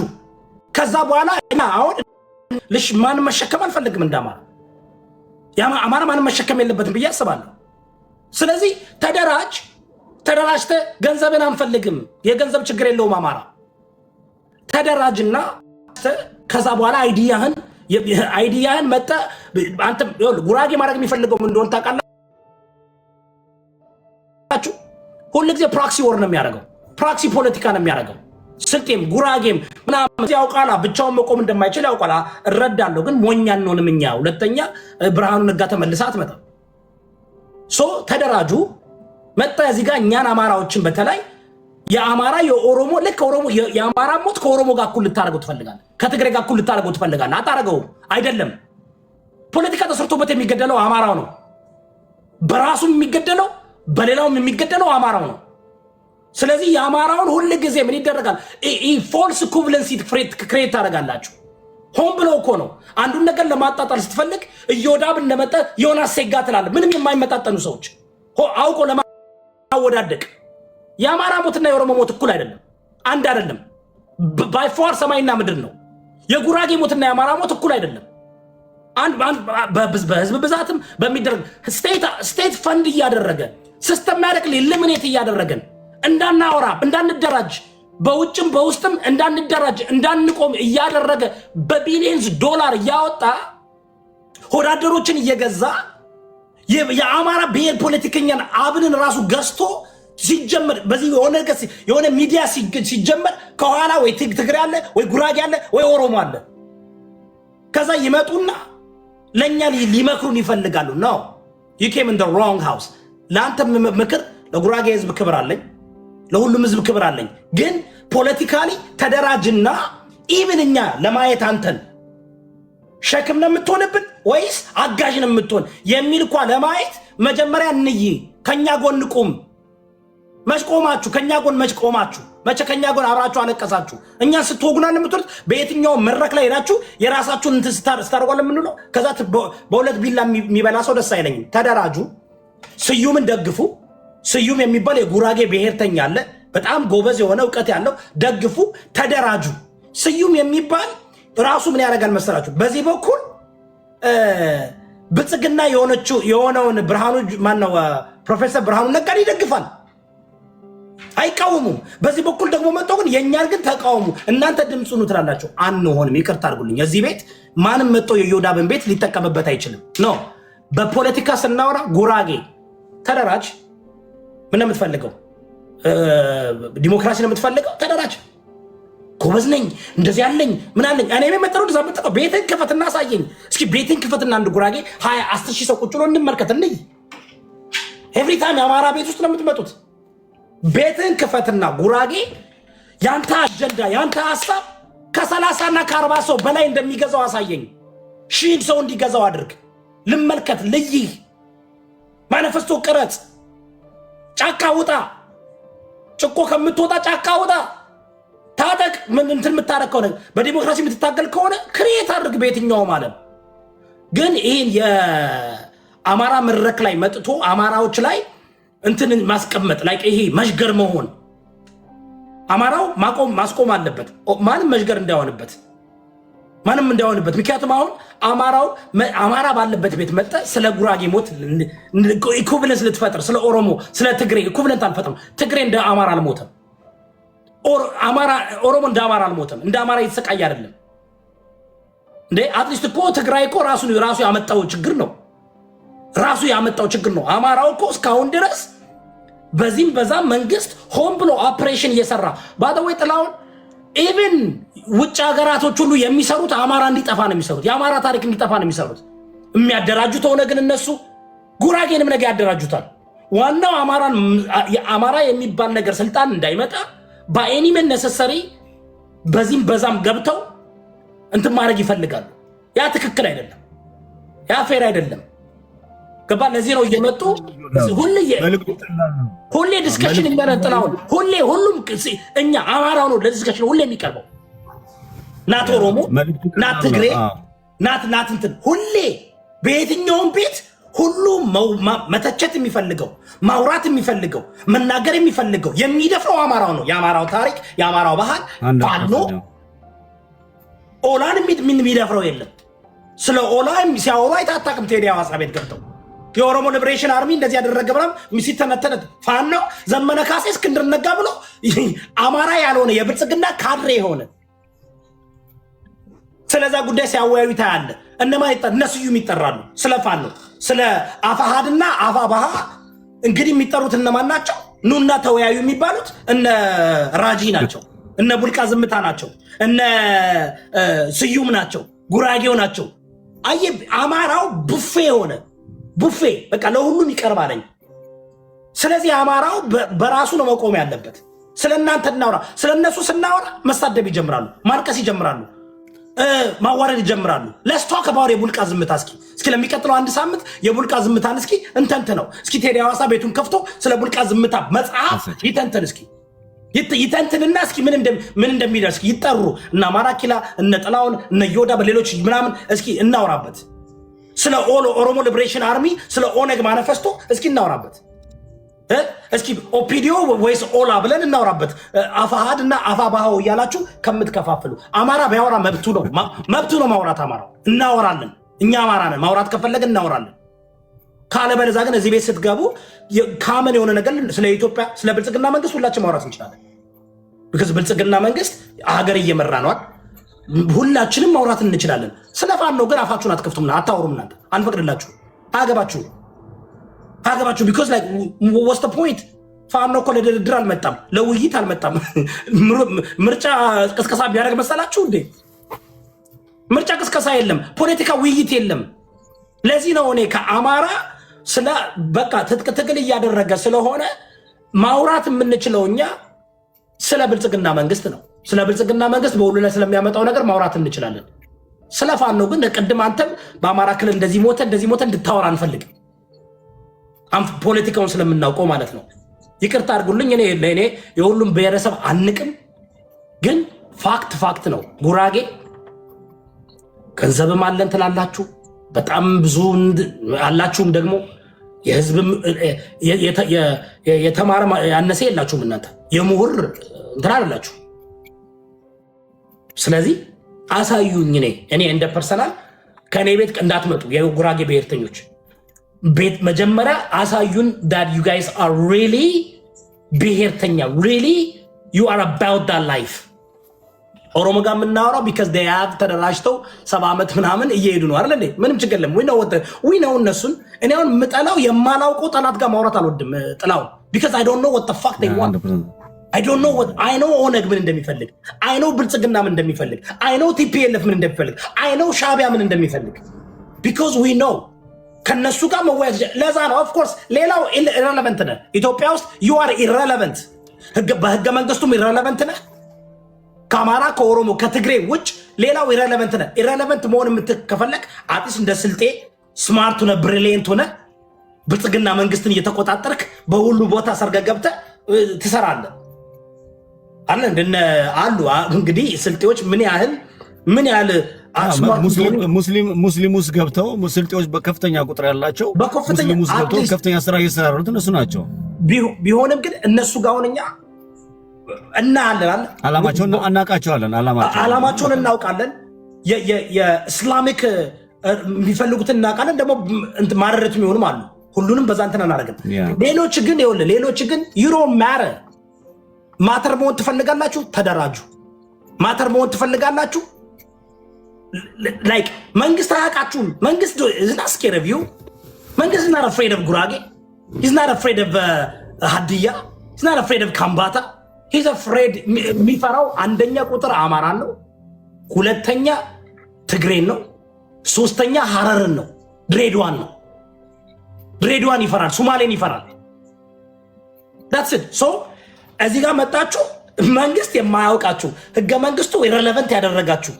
ከዛ በኋላ አሁን ልሽ ማን መሸከም አልፈልግም። እንዳማራ አማራ ማን መሸከም የለበትም ብዬ አስባለሁ። ስለዚህ ተደራጅ። ተደራጅተ ገንዘብን አንፈልግም። የገንዘብ ችግር የለውም አማራ ተደራጅና ከዛ በኋላ አይዲያህን መጣ አንተ ጉራጌ ማድረግ የሚፈልገው ምን እንደሆነ ታውቃላችሁ? ሁሉ ጊዜ ፕሮክሲ ወር ነው የሚያደርገው፣ ፕሮክሲ ፖለቲካ ነው የሚያደርገው። ስልጤም ጉራጌም ምናምን ያውቃላ፣ ብቻውን መቆም እንደማይችል ያውቃላ። እረዳለሁ፣ ግን ሞኛ እንሆንም እኛ። ሁለተኛ ብርሃኑ ነጋ ተመልሳ አትመጣም። ሶ ተደራጁ መጣ እዚህ ጋር እኛን አማራዎችን በተለይ የአማራ የኦሮሞ ልክ ኦሮሞ የአማራ ሞት ከኦሮሞ ጋር እኩል ልታደርገው ትፈልጋለህ፣ ከትግሬ ጋር እኩል ልታደርገው ትፈልጋለህ። አታደርገውም። አይደለም ፖለቲካ ተሰርቶበት የሚገደለው አማራው ነው። በራሱም የሚገደለው በሌላውም የሚገደለው አማራው ነው። ስለዚህ የአማራውን ሁሉ ጊዜ ምን ይደረጋል? ፎልስ ኢኩቪለንሲ ክሬት ታደርጋላችሁ። ሆን ብሎ እኮ ነው። አንዱን ነገር ለማጣጣል ስትፈልግ እዮዳብ እንደመጣ ዮናስ ሴጋ ትላለህ። ምንም የማይመጣጠኑ ሰዎች አውቆ ለማወዳደቅ። የአማራ ሞትና የኦሮሞ ሞት እኩል አይደለም፣ አንድ አይደለም። ባይፋር ሰማይና ምድር ነው። የጉራጌ ሞትና የአማራ ሞት እኩል አይደለም። በህዝብ ብዛትም በሚደረግ ስቴት ፈንድ እያደረገ ሲስተማቲክሊ ሊሚኔት እያደረገን እንዳናወራ እንዳንደራጅ በውጭም በውስጥም እንዳንደራጅ እንዳንቆም እያደረገ በቢሊየንስ ዶላር እያወጣ ሆዳደሮችን እየገዛ የአማራ ብሔር ፖለቲከኛን አብንን ራሱ ገዝቶ ሲጀመር በዚህ የሆነ ሚዲያ ሲጀመር ከኋላ ወይ ትግሬ አለ ወይ ጉራጌ አለ ወይ ኦሮሞ አለ። ከዛ ይመጡና ለኛ ሊመክሩን ይፈልጋሉ። ነው you came in the wrong house። ለአንተ ምክር ለጉራጌ ህዝብ ክብር አለኝ፣ ለሁሉም ህዝብ ክብር አለኝ። ግን ፖለቲካሊ ተደራጅና ኢቭን እኛ ለማየት አንተን ሸክም ነው የምትሆንብን ወይስ አጋዥ ነው የምትሆን የሚል እንኳ ለማየት መጀመሪያ እንይ። ከኛ ጎን ቁም። መች ቆማችሁ? ከኛ ጎን መች ቆማችሁ? መቼ ከኛ ጎን አብራችሁ አለቀሳችሁ? እኛ ስትወጉናል የምትሉት በየትኛው መድረክ ላይ ሄዳችሁ የራሳችሁን እንትን ስታደርጓል የምንለው። ከዛ በሁለት ቢላ የሚበላ ሰው ደስ አይለኝም። ተደራጁ፣ ስዩምን ደግፉ። ስዩም የሚባል የጉራጌ ብሔርተኛ አለ፣ በጣም ጎበዝ የሆነ እውቀት ያለው ደግፉ፣ ተደራጁ። ስዩም የሚባል ራሱ ምን ያደርጋል መሰላችሁ? በዚህ በኩል ብልጽግና የሆነውን ብርሃኑ ማነው ፕሮፌሰር ብርሃኑ ነጋን ይደግፋል፣ አይቃወሙም። በዚህ በኩል ደግሞ መጥተው ግን የእኛን ግን ተቃወሙ። እናንተ ድምፁ ኑ ትላላችሁ። አንሆንም፣ ይቅርታ አድርጉልኝ። እዚህ ቤት ማንም መጥተው የዮዳብን ቤት ሊጠቀምበት አይችልም። ኖ በፖለቲካ ስናወራ ጉራጌ ተደራጅ። ምን ነው የምትፈልገው? ዲሞክራሲ ነው የምትፈልገው? ተደራጅ። ጎበዝ ነኝ እንደዚህ ያለኝ ምን አለኝ እኔ የመጠረው ደዛ መጣው። ቤትን ክፈትና አሳየኝ እስኪ። ቤትን ክፈትና አንድ ጉራጌ 10,000 ሰው ቁጭ ብሎ እንመልከት። እንይ ኤቭሪ ታይም የአማራ ቤት ውስጥ ነው የምትመጡት። ቤትን ክፈትና ጉራጌ ያንተ አጀንዳ ያንተ ሐሳብ ከ30 እና ከ40 ሰው በላይ እንደሚገዛው አሳየኝ። 1000 ሰው እንዲገዛው አድርግ። ልመልከት፣ ልይህ ማኒፌስቶ ቅረጽ። ጫካ ውጣ። ጭቆ ከምትወጣ ጫካ ውጣ። ታጠቅ። ምን እንትን የምታረግ ከሆነ በዲሞክራሲ የምትታገል ከሆነ ክሬት አድርግ በየትኛውም ዓለም። ግን ይህን የአማራ መድረክ ላይ መጥቶ አማራዎች ላይ እንትን ማስቀመጥ ላይ ይሄ መሽገር መሆን አማራው ማስቆም አለበት። ማንም መሽገር እንዳይሆንበት ማንም እንዳይሆንበት። ምክንያቱም አሁን አማራ ባለበት ቤት መጣ ስለ ጉራጌ ሞት ኢኩቪለንስ ልትፈጥር፣ ስለ ኦሮሞ ስለ ትግሬ ኢኩቪለንት አልፈጥርም። ትግሬ እንደ አማራ አልሞተም። ኦሮሞ እንደ አማራ አልሞተም። እንደ አማራ የተሰቃየ አይደለም እንዴ። አትሊስት እኮ ትግራይ እኮ ራሱ ያመጣው ችግር ነው። ራሱ ያመጣው ችግር ነው። አማራው እኮ እስካሁን ድረስ በዚህም በዛም መንግስት ሆን ብሎ ኦፕሬሽን እየሰራ ባደወይ ጥላውን ኢቭን ውጭ ሀገራቶች ሁሉ የሚሰሩት አማራ እንዲጠፋ ነው የሚሰሩት። የአማራ ታሪክ እንዲጠፋ ነው የሚሰሩት። የሚያደራጁት ሆነ ግን እነሱ ጉራጌንም ነገ ያደራጁታል። ዋናው አማራ የሚባል ነገር ስልጣን እንዳይመጣ በኤኒመን ነሰሰሪ በዚህም በዛም ገብተው እንትን ማድረግ ይፈልጋሉ። ያ ትክክል አይደለም። ያ ፌር አይደለም። ገባ? ለዚህ ነው እየመጡ ሁሌ ዲስከሽን የሚያነጥላውን ሁሉም እኛ አማራው ነው ለዲስከሽን ሁሌ የሚቀርበው። ናት ኦሮሞ ናት ትግሬ ናት እንትን ሁሌ በየትኛውም ቤት ሁሉ መተቸት የሚፈልገው ማውራት የሚፈልገው መናገር የሚፈልገው የሚደፍረው አማራው ነው። የአማራው ታሪክ የአማራው ባህል ፋኖ ኦላን የሚደፍረው የለም። ስለ ኦላ ሲያወሩ አይታጣቅም። ቴዲ ሐዋሳ ቤት ገብተው የኦሮሞ ሊብሬሽን አርሚ እንደዚህ ያደረገ ብራም ሲተነተነት ፋኖ ዘመነ ካሴ እስክንድር ነጋ ብሎ አማራ ያልሆነ የብልጽግና ካድሬ የሆነ ስለዛ ጉዳይ ሲያወያዩ ታያለ። እነሱ ይጠራሉ። ስለ ፋኖ ስለ አፋሃድና አፋባሃ እንግዲህ የሚጠሩት እነማን ናቸው? ኑና ተወያዩ የሚባሉት እነ ራጂ ናቸው፣ እነ ቡልቃ ዝምታ ናቸው፣ እነ ስዩም ናቸው፣ ጉራጌው ናቸው። አየ አማራው ቡፌ የሆነ ቡፌ በቃ ለሁሉም ይቀርባለኝ። ስለዚህ አማራው በራሱ ነው መቆም ያለበት። ስለናንተ እናውራ፣ ስለነሱ ስናወራ መሳደብ ይጀምራሉ፣ ማልቀስ ይጀምራሉ፣ ማዋረድ ይጀምራሉ። let's talk about የቡልቃ ዝምታ እስኪ ለሚቀጥለው አንድ ሳምንት የቡልቃ ዝምታን እስኪ እንተንት ነው። እስኪ ቴዲ ሐዋሳ ቤቱን ከፍቶ ስለ ቡልቃ ዝምታ መጽሐፍ ይተንተን እስኪ ይተንትንና እስኪ ምን እንደሚደርስ ይጠሩ እና ማራኪላ እነ ጥላውን እነ ዮዳ በሌሎች ምናምን እስኪ እናወራበት። ስለ ኦሮሞ ሊብሬሽን አርሚ ስለ ኦነግ ማኒፌስቶ እስኪ እናወራበት። እስኪ ኦፒዲዮ ወይስ ኦላ ብለን እናወራበት። አፋሃድ እና አፋባሃው እያላችሁ ከምትከፋፍሉ አማራ ቢያወራ መብቱ ነው ማውራት። አማራው እናወራለን። እኛ አማራ ነን፣ ማውራት ከፈለግን እናወራለን። ካለበለዚያ ግን እዚህ ቤት ስትገቡ ካመን የሆነ ነገር ስለ ኢትዮጵያ ስለ ብልጽግና መንግስት ሁላችን ማውራት እንችላለን። because ብልጽግና መንግስት ሀገር እየመራ ነው። ሁላችንም ማውራት እንችላለን። ስለ ፋኖ ግን አፋችሁን አትከፍቱም፣ አታወሩም። እናንተ አንፈቅድላችሁ። አገባችሁ because like what's the point? ፋኖ እኮ ለድርድር አልመጣም፣ ለውይይት አልመጣም። ምርጫ ቅስቀሳ ቢያደርግ መሰላችሁ እንዴ? ምርጫ ቅስቀሳ የለም፣ ፖለቲካ ውይይት የለም። ለዚህ ነው እኔ ከአማራ ስለ በቃ ትጥቅ ትግል እያደረገ ስለሆነ ማውራት የምንችለው እኛ ስለ ብልጽግና መንግስት ነው። ስለ ብልጽግና መንግስት በሁሉ ላይ ስለሚያመጣው ነገር ማውራት እንችላለን። ስለ ፋኖ ግን ቅድም አንተም በአማራ ክልል እንደዚህ ሞተ እንድታወራ አንፈልግም። ፖለቲካውን ስለምናውቀው ማለት ነው። ይቅርታ አድርጉልኝ። እኔ የሁሉም ብሔረሰብ አንቅም፣ ግን ፋክት ነው። ጉራጌ ገንዘብም አለን ትላላችሁ፣ በጣም ብዙ አላችሁም። ደግሞ የህዝብም የተማረ ያነሰ የላችሁም። እናንተ የምሁር እንትን አላችሁ። ስለዚህ አሳዩኝ። እኔ እንደ ፐርሰናል ከእኔ ቤት እንዳትመጡ የጉራጌ ብሔርተኞች ቤት መጀመሪያ አሳዩን that you guys are really ብሔርተኛ really you are about that life። ኦሮሞ ጋር የምናወራው because they have ተደራጅተው 70 ዓመት ምናምን እየሄዱ ነው አይደል እንዴ? ምንም ችግር የለም። we know እነሱን እኔ አሁን የምጠላው የማላውቀው ጠላት ጋር ማውራት አልወድም። ጥላው because I don't know what the fuck they want. I don't know what I know ኦነግ ምን እንደሚፈልግ I know ብልጽግና ምን እንደሚፈልግ I know TPLF ምን እንደሚፈልግ I know ሻቢያ ምን እንደሚፈልግ because we know ከነሱ ጋር መወያየት ለዛ ነው። ኦፍ ኮርስ ሌላው ኢረለቨንት ነህ። ኢትዮጵያ ውስጥ you are irrelevant። በህገ መንግስቱም ኢረለቨንት ነህ። ከአማራ ከኦሮሞ ከትግሬ ውጭ ሌላው ኢረለቨንት ነህ። ኢረለቨንት መሆን የምትከፈለግ አዲስ እንደ ስልጤ ስማርት ሆነ ብሪሊየንት ሆነ ብልጽግና መንግስትን እየተቆጣጠርክ በሁሉ ቦታ ሰርገ ገብተህ ትሰራለህ አለ እንደነ አሉ። እንግዲህ ስልጤዎች ምን ያህል ሙስሊም ውስጥ ገብተው ስልጤዎች በከፍተኛ ቁጥር ያላቸው ሙስሊም ውስጥ ገብተው ከፍተኛ ስራ እየሰራሩት እነሱ ናቸው። ቢሆንም ግን እነሱ ጋር አሁን እኛ እናያለን፣ ዓላማቸውን እናውቃቸዋለን፣ ዓላማቸውን እናውቃለን። የእስላሚክ የሚፈልጉትን እናውቃለን። ደግሞ ማረረት የሚሆንም አሉ። ሁሉንም በዛ እንትን አናደርግም። ሌሎች ግን ዩሮ ማተር መሆን ትፈልጋላችሁ፣ ተደራጁ። ማተር መሆን ትፈልጋላችሁ like መንግስት አያውቃችሁም። መንግስት is not scared of you. መንግስት is not afraid of ጉራጌ. He's not afraid of ሀዲያ. He's not afraid of ካምባታ. He's afraid የሚፈራው አንደኛ ቁጥር አማራን ነው፣ ሁለተኛ ትግሬን ነው፣ ሶስተኛ ሀረርን ነው፣ ድሬዳዋን ነው። ድሬዳዋን ይፈራል፣ ሶማሌን ይፈራል። that's it. so እዚህ ጋር መጣችሁ መንግስት የማያውቃችሁ ህገ መንግስቱ ኢረለቨንት ያደረጋችሁ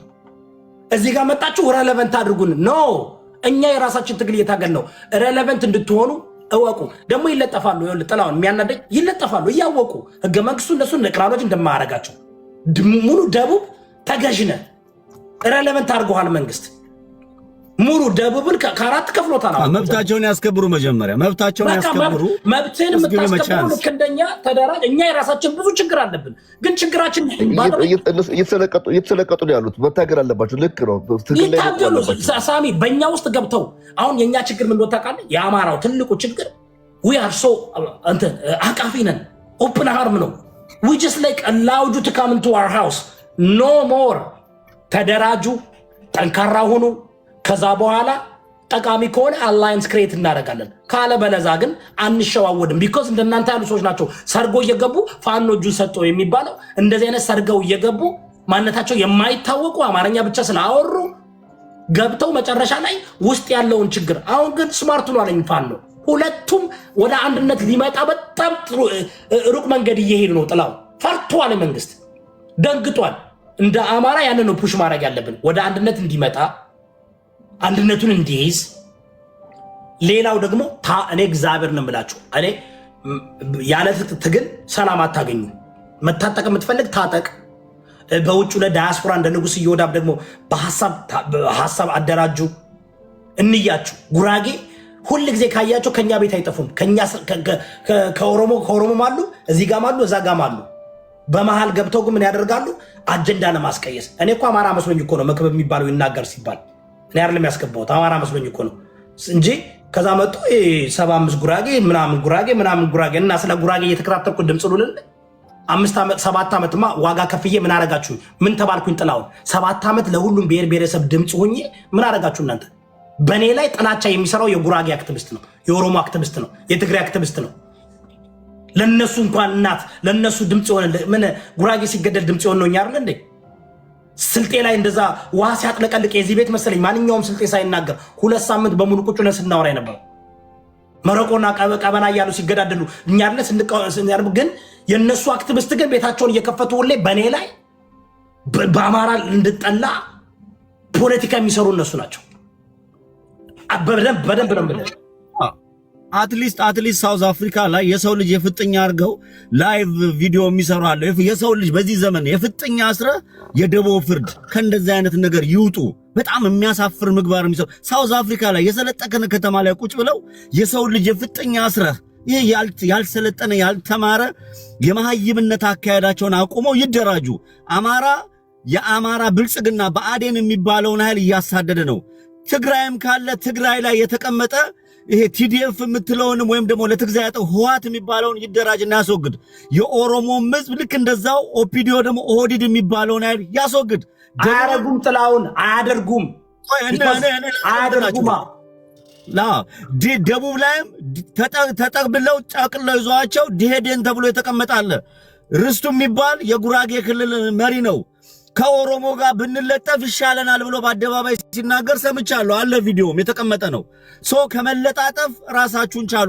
እዚህ ጋር መጣችሁ ሬሌቨንት አድርጉን። ኖ እኛ የራሳችን ትግል እየታገል ነው። ሬሌቨንት እንድትሆኑ እወቁ። ደግሞ ይለጠፋሉ። ጥላውን የሚያናደኝ ይለጠፋሉ እያወቁ ህገ መንግስቱ እነሱን ነቅራሎች እንደማያረጋቸው ሙሉ ደቡብ ተገዥነ ሬሌቨንት አድርጎሃል መንግስት። ሙሉ ደቡብን ከአራት ከፍሎታል። መብታቸውን ያስከብሩ። መጀመሪያ መብታቸውን ያስከብሩ። መብትህን የምታስከብሩ ልክ እንደኛ ተደራጅ። እኛ የራሳችን ብዙ ችግር አለብን፣ ግን ችግራችን እየተሰለቀጡ ነው ያሉት። መታገል አለባቸው። ልክ ነው። ይታገሉ። ሳሚ በእኛ ውስጥ ገብተው አሁን የእኛ ችግር ምን ታውቃለህ? የአማራው ትልቁ ችግር ዊ አር ሶ አቃፊ ነን። ኦፕን ሃርም ነው። ዊ ጀስት ላይክ አላውድ ዩ ቱ ካም ኢንቱ አወር ሃውስ ኖ ሞር። ተደራጁ፣ ጠንካራ ሁኑ። ከዛ በኋላ ጠቃሚ ከሆነ አላይንስ ክሬት እናደርጋለን። ካለ በለዛ ግን አንሸዋወድም። ቢኮዝ እንደናንተ ያሉ ሰዎች ናቸው ሰርጎ እየገቡ ፋኖ እጁን ሰጠው የሚባለው። እንደዚህ አይነት ሰርገው እየገቡ ማንነታቸው የማይታወቁ አማርኛ ብቻ ስላወሩ ገብተው መጨረሻ ላይ ውስጥ ያለውን ችግር። አሁን ግን ስማርት ነው አለኝ ፋኖ። ሁለቱም ወደ አንድነት ሊመጣ በጣም ሩቅ መንገድ እየሄዱ ነው። ጥላው ፈርቷል፣ መንግስት ደንግጧል። እንደ አማራ ያንን ነው ፑሽ ማድረግ ያለብን ወደ አንድነት እንዲመጣ አንድነቱን እንዲይዝ። ሌላው ደግሞ እኔ እግዚአብሔር ነው የምላችሁ፣ እኔ ያለ ትግል ሰላም አታገኙ። መታጠቅ የምትፈልግ ታጠቅ። በውጭ ለዳያስፖራ እንደ ንጉስ እየወዳብ ደግሞ በሐሳብ አደራጁ። እንያችሁ ጉራጌ ሁል ጊዜ ካያቸው ከኛ ቤት አይጠፉም። ከኦሮሞም አሉ፣ እዚህ ጋም አሉ፣ እዛ ጋም አሉ። በመሃል ገብተው ግን ምን ያደርጋሉ? አጀንዳ ለማስቀየስ። እኔ እኮ አማራ መስሎኝ እኮ ነው መክበብ የሚባለው ይናገር ሲባል እኔ አይደለም ያስገባሁት፣ አማራ መስሎኝ እኮ ነው እንጂ ከዛ መጡ 75 ጉራጌ ምናምን ጉራጌ እና ስለ ጉራጌ እየተከራከርኩ ድምፅ ሉልን 5 ዓመት 7 ዓመትማ ዋጋ ከፍዬ ምን አረጋችሁ? ምን ተባልኩኝ? ጥላውን 7 ዓመት ለሁሉም ብሔር ብሔረሰብ ድምፅ ሆኜ ምን አረጋችሁ እናንተ? በእኔ ላይ ጥላቻ የሚሰራው የጉራጌ አክቲቪስት ነው፣ የኦሮሞ አክቲቪስት ነው፣ የትግራይ አክቲቪስት ነው። ለነሱ እንኳን እናት ለነሱ ድምፅ ሆነ ምን ጉራጌ ሲገደል ድምፅ ሆነ ነው አይደል እንዴ? ስልጤ ላይ እንደዛ ውሃ ሲያጥለቀልቅ የዚህ ቤት መሰለኝ ማንኛውም ስልጤ ሳይናገር 2 ሳምንት በሙሉ ቁጭ ብለን ስናወራ ነበር። መረቆና ቀበና እያሉ ሲገዳደሉ እኛ አይደል ግን የነሱ አክቲቪስት ግን ቤታቸውን እየከፈቱ ሁሌ በእኔ ላይ በአማራ እንድጠላ ፖለቲካ የሚሰሩ እነሱ ናቸው። በደንብ ነው የምልህ። አትሊስት ሳውዝ አፍሪካ ላይ የሰው ልጅ የፍጥኛ አድርገው ላይቭ ቪዲዮ የሚሰሩ አለ። የሰው ልጅ በዚህ ዘመን የፍጥኛ አስረ የደቦ ፍርድ ከእንደዚህ አይነት ነገር ይውጡ። በጣም የሚያሳፍር ምግባር የሚሰሩ ሳውዝ አፍሪካ ላይ የሰለጠነ ከተማ ላይ ቁጭ ብለው የሰው ልጅ የፍጥኛ አስረ ይህ ያልሰለጠነ ያልተማረ የመሃይምነት አካሄዳቸውን አቁመው ይደራጁ። የአማራ ብልጽግና በአዴን የሚባለውን ኃይል እያሳደደ ነው። ትግራይም ካለ ትግራይ ላይ የተቀመጠ ይሄ ቲዲኤፍ የምትለውንም ወይም ደግሞ ለትግዛ ያጠው ህዋት የሚባለውን ይደራጅና ያስወግድ። የኦሮሞ ህዝብ ልክ እንደዛው ኦፒዲዮ ደግሞ ኦህዴድ የሚባለውን አይደል ያስወግድ። አያደርጉም፣ ጥላውን አያደርጉም። ደቡብ ላይም ተጠቅብለው ጨቅለው ይዟቸው ዲሄዴን ተብሎ የተቀመጣለ ርስቱ የሚባል የጉራጌ ክልል መሪ ነው። ከኦሮሞ ጋር ብንለጠፍ ይሻለናል ብሎ በአደባባይ ሲናገር ሰምቻለሁ። አለ ቪዲዮም የተቀመጠ ነው። ከመለጣጠፍ ራሳችሁን ቻሉ።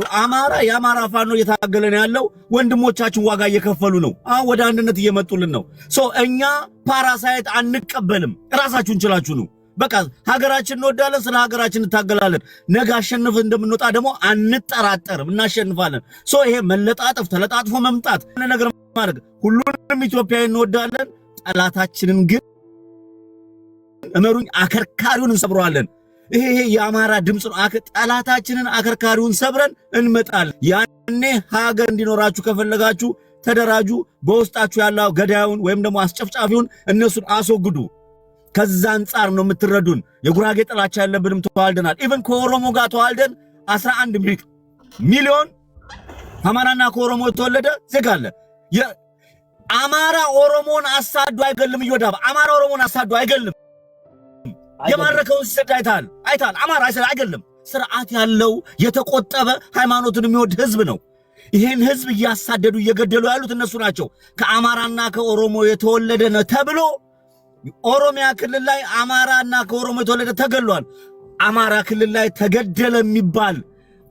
የአማራ ፋኖ እየታገለ ነው ያለው። ወንድሞቻችን ዋጋ እየከፈሉ ነው። ወደ አንድነት እየመጡልን ነው። እኛ ፓራሳይት አንቀበልም። ራሳችሁን ችላችሁ ነው። በቃ ሀገራችን እንወዳለን፣ ስለ ሀገራችን እንታገላለን። ነገ አሸንፍ እንደምንወጣ ደግሞ አንጠራጠርም፣ እናሸንፋለን። ይሄ መለጣጠፍ ተለጣጥፎ መምጣት ነገር ማድረግ ሁሉንም ኢትዮጵያዊ እንወዳለን። ጠላታችንን ግን እመሩኝ አከርካሪውን እንሰብረዋለን። ይሄ የአማራ ድምጽ ነው። ጠላታችንን አከርካሪውን ሰብረን እንመጣለን። ያኔ ሀገር እንዲኖራችሁ ከፈለጋችሁ ተደራጁ። በውስጣችሁ ያለው ገዳዩን ወይም ደግሞ አስጨፍጫፊውን እነሱን አስወግዱ። ከዛ አንጻር ነው የምትረዱን። የጉራጌ ጥላቻ ያለብንም ተዋልደናል። ኢቭን ከኦሮሞ ጋር ተዋልደን 11 ሚሊዮን አማራና ከኦሮሞ የተወለደ ዜጋ አለ። አማራ ኦሮሞን አሳዱ አይገልም። ይወዳባ አማራ ኦሮሞን አሳዱ አይገልም። የማረከውን ሲሰድ አይታል። አማራ አይገልም። ስርዓት ያለው የተቆጠበ ሃይማኖትን የሚወድ ህዝብ ነው። ይሄን ህዝብ እያሳደዱ እየገደሉ ያሉት እነሱ ናቸው። ከአማራና ከኦሮሞ የተወለደ ነው ተብሎ ኦሮሚያ ክልል ላይ አማራና ከኦሮሞ የተወለደ ተገሏል። አማራ ክልል ላይ ተገደለ የሚባል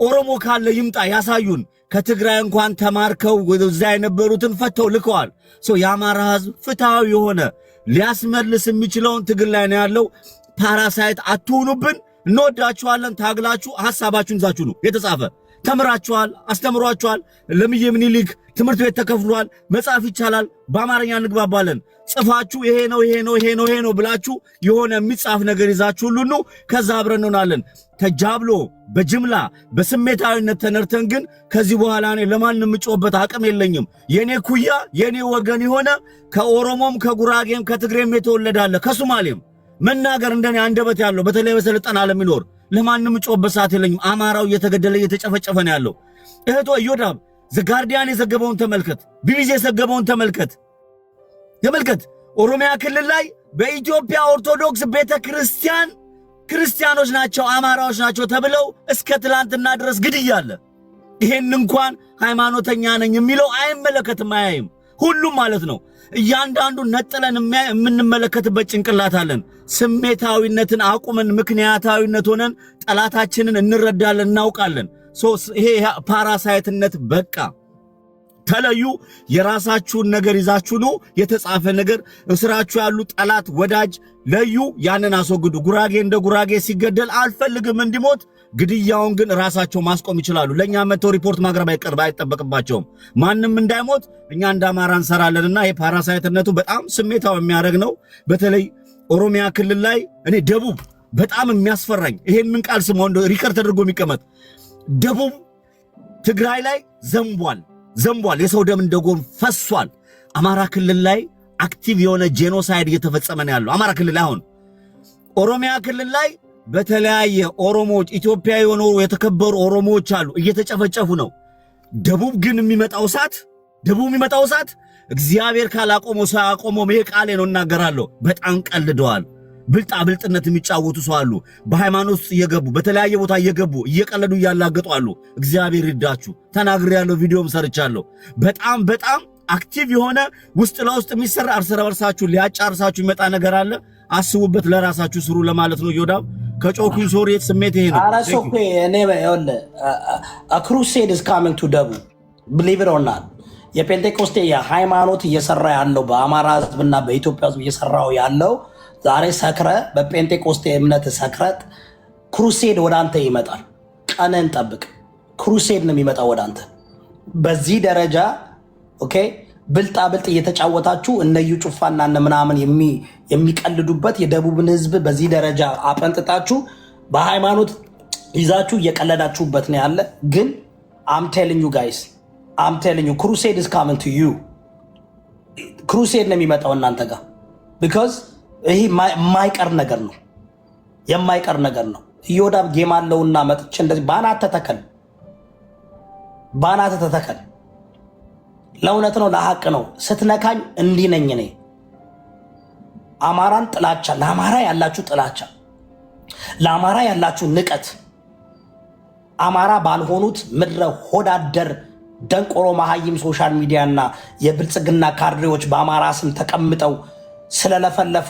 ኦሮሞ ካለ ይምጣ ያሳዩን። ከትግራይ እንኳን ተማርከው እዛ የነበሩትን ፈተው ልከዋል። የአማራ ህዝብ ፍትሃዊ የሆነ ሊያስመልስ የሚችለውን ትግል ላይ ነው ያለው። ፓራሳይት አትሁኑብን። እንወዳችኋለን። ታግላችሁ ሐሳባችሁን ይዛችሁ ነው የተጻፈ። ተምራችኋል፣ አስተምሯችኋል። ለምዬ ምኒልክ ትምህርት ቤት ተከፍሏል። መጽሐፍ ይቻላል። በአማርኛ እንግባባለን። ጽፋችሁ ይሄ ነው ብላችሁ የሆነ የሚጻፍ ነገር ይዛችሁ ሁሉ ከዛ አብረን እንሆናለን። ተጃብሎ በጅምላ በስሜታዊነት ተነርተን ግን ከዚህ በኋላ እኔ ለማንም የምጮህበት አቅም የለኝም። የኔ ኩያ የኔ ወገን የሆነ ከኦሮሞም ከጉራጌም ከትግሬም የተወለዳለ ከሶማሌም መናገር እንደኔ አንደበት ያለው በተለይ በሰለጠና ለሚኖር ለማንም የምጮህበት ሰዓት የለኝም። አማራው እየተገደለ እየተጨፈጨፈ ነው ያለው። እህቶ ኢዮዳብ ዘጋርዲያን የዘገበውን ተመልከት፣ ቢቢሲ የዘገበውን ተመልከት። ኦሮሚያ ክልል ላይ በኢትዮጵያ ኦርቶዶክስ ቤተክርስቲያን ክርስቲያኖች ናቸው አማራዎች ናቸው ተብለው እስከ ትላንትና ድረስ ግድያ አለ። ይሄን እንኳን ሃይማኖተኛ ነኝ የሚለው አይመለከትም፣ አያይም። ሁሉም ማለት ነው። እያንዳንዱ ነጥለን የምንመለከትበት ጭንቅላት አለን። ስሜታዊነትን አቁመን ምክንያታዊነት ሆነን ጠላታችንን እንረዳለን፣ እናውቃለን። ይሄ ፓራሳይትነት በቃ ተለዩ። የራሳችሁን ነገር ይዛችሁ ነው። የተጻፈ ነገር እስራችሁ ያሉ ጠላት ወዳጅ ለዩ። ያንን አስወግዱ። ጉራጌ እንደ ጉራጌ ሲገደል አልፈልግም እንዲሞት። ግድያውን ግን ራሳቸው ማስቆም ይችላሉ። ለኛ መተው ሪፖርት ማቅረብ አይጠበቅባቸውም። ማንም እንዳይሞት እኛ እንደ አማራ እንሰራለንና ይሄ ፓራሳይትነቱ በጣም ስሜታው የሚያደርግ ነው። በተለይ ኦሮሚያ ክልል ላይ እኔ ደቡብ በጣም የሚያስፈራኝ ይሄንን ቃል ስሙ ሪከርድ ተደርጎ የሚቀመጥ ደቡብ ትግራይ ላይ ዘንቧል። የሰው ደም እንደጎም ፈሷል። አማራ ክልል ላይ አክቲቭ የሆነ ጄኖሳይድ እየተፈጸመ ነው ያለው። አማራ ክልል ላይ አሁን ኦሮሚያ ክልል ላይ በተለያየ ኦሮሞዎች ኢትዮጵያዊ የሆኑ የተከበሩ ኦሮሞዎች አሉ እየተጨፈጨፉ ነው። ደቡብ ግን የሚመጣው እሳት እግዚአብሔር ካላቆመው ሰው ያቆመው። ይሄ ቃሌ ነው እናገራለሁ። በጣም ቀልደዋል። ብልጣብልጥነት የሚጫወቱ ሰው አሉ። በሃይማኖት ውስጥ እየገቡ በተለያየ ቦታ እየገቡ እየቀለዱ እያላገጡ አሉ። እግዚአብሔር ይርዳችሁ። ተናግሬያለሁ፣ ቪዲዮም ሰርቻለሁ። በጣም አክቲቭ የሆነ ውስጥ ለውስጥ የሚሰራ እርስ በርሳችሁ ሊያጫርሳችሁ ይመጣ ነገር አለ። አስቡበት፣ ለራሳችሁ ስሩ ለማለት ነው። ዮዳብ ከጮኩኝ ሶሪ ስሜት ይሄ ነው። አራሶኩ እኔ ይወለ ክሩሴድ is coming to ደቡብ believe it or not የፔንቴኮስቴ የሃይማኖት እየሰራ ያለው በአማራ ህዝብና በኢትዮጵያ ህዝብ እየሰራው ያለው ዛሬ ሰክረ በፔንቴኮስቴ እምነት ሰክረት ክሩሴድ ወደ አንተ ይመጣል። ቀነን ጠብቅ። ክሩሴድ ነው የሚመጣው ወደ አንተ በዚህ ደረጃ። ኦኬ ብልጣ ብልጥ እየተጫወታችሁ እነዩ ጩፋና እነ ምናምን የሚቀልዱበት የደቡብን ህዝብ በዚህ ደረጃ አፈንጥጣችሁ በሃይማኖት ይዛችሁ እየቀለዳችሁበት ነው ያለ። ግን I'm telling you guys, crusade is coming to you. ክሩሴድ ነው የሚመጣው እናንተ ጋር because ይሄ የማይቀር ነገር ነው። ኢዮዳብ ጌም አለውና መጥቼ እንደዚህ ባናተ ተተከል ለእውነት ነው ለሐቅ ነው። ስትነካኝ እንዲህ ነኝ እኔ። አማራን ጥላቻ፣ ለአማራ ያላችሁ ጥላቻ፣ ለአማራ ያላችሁ ንቀት፣ አማራ ባልሆኑት ምድረ ሆዳደር ደንቆሮ መሃይም ሶሻል ሚዲያና የብልጽግና ካድሬዎች በአማራ ስም ተቀምጠው ስለለፈለፉ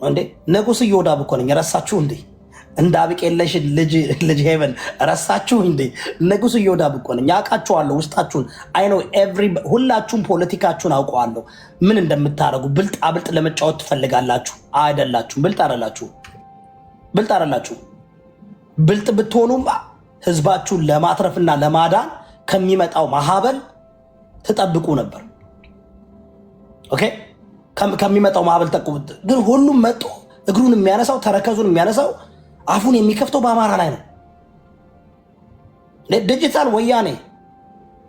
እንዴ ንጉስ ኢዮዳብ እኮ ነኝ። ረሳችሁ እንዴ? እንዳብቄለሽ ልጅ ሄቨን ረሳችሁ እንዴ? ንጉስ ኢዮዳብ እኮ ነኝ። ያውቃችኋለሁ ውስጣችሁን። አይ ኖ ሁላችሁም ፖለቲካችሁን አውቀዋለሁ ምን እንደምታረጉ። ብልጥ ለመጫወት ትፈልጋላችሁ። አይደላችሁም። ብልጥ አይደላችሁ። ብልጥ ብትሆኑም ህዝባችሁን ለማትረፍና ለማዳን ከሚመጣው ማዕበል ተጠብቁ ነበር። ኦኬ ከሚመጣው ማዕበል ተጠብቁ። ግን ሁሉም መጥቶ እግሩን የሚያነሳው ተረከዙን የሚያነሳው አፉን የሚከፍተው በአማራ ላይ ነው። ዲጂታል ወያኔ፣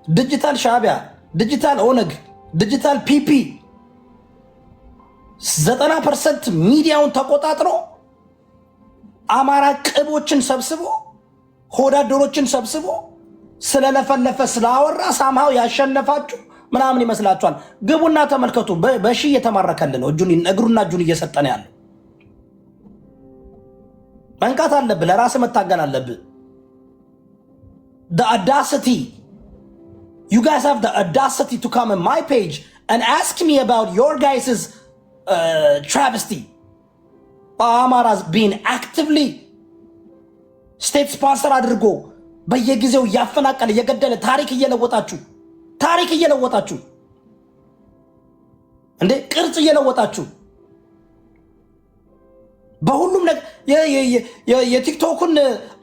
ዲጂታል ሻዕቢያ፣ ዲጂታል ኦነግ፣ ዲጂታል ፒፒ 90% ሚዲያውን ተቆጣጥሮ አማራ ቅቦችን ሰብስቦ ሆዳደሮችን ሰብስቦ ስለለፈለፈ ስላወራ ሳምሃው ያሸነፋችሁ ምናምን ይመስላችኋል። ግቡና ተመልከቱ። በሺ እየተማረከልን ነው። እግሩና እጁን እየሰጠን ያለው መንቃት አለብህ። ለራስ መታገል አለብህ። the audacity you guys have the audacity to come on my page and ask me about your guys's travesty. Amara's being actively state sponsor አድርጎ በየጊዜው ያፈናቀለ የገደለ ታሪክ እየለወጣችሁ እንዴ ቅርጽ እየለወጣችሁ በሁሉም ነገር የቲክቶክን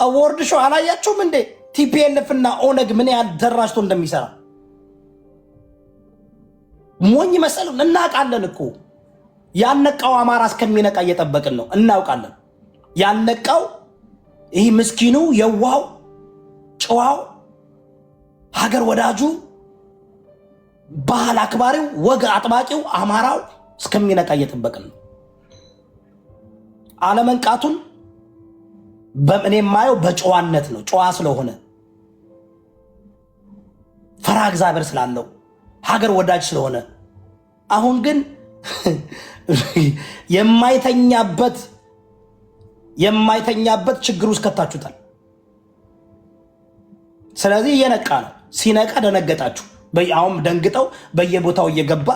አዋርድ ሾው አላያችሁም እንዴ? ቲፒኤልኤፍ እና ኦነግ ምን ያህል ደራጅቶ እንደሚሰራ ሞኝ መሰሉን እናውቃለን እኮ። ያነቃው አማራ እስከሚነቃ እየጠበቅን ነው። እናውቃለን። ያነቃው ይህ ምስኪኑ የዋው ጨዋው ሀገር ወዳጁ ባህል አክባሪው ወግ አጥባቂው አማራው እስከሚነቃ እየጠበቅን ነው። አለመንቃቱን በእኔ የማየው በጨዋነት ነው። ጨዋ ስለሆነ ፈራ እግዚአብሔር ስላለው ሀገር ወዳጅ ስለሆነ። አሁን ግን የማይተኛበት ችግር ውስጥ ከታችሁታል። ስለዚህ እየነቃ ነው። ሲነቃ ደነገጣችሁ። አሁን ደንግጠው በየቦታው እየገባ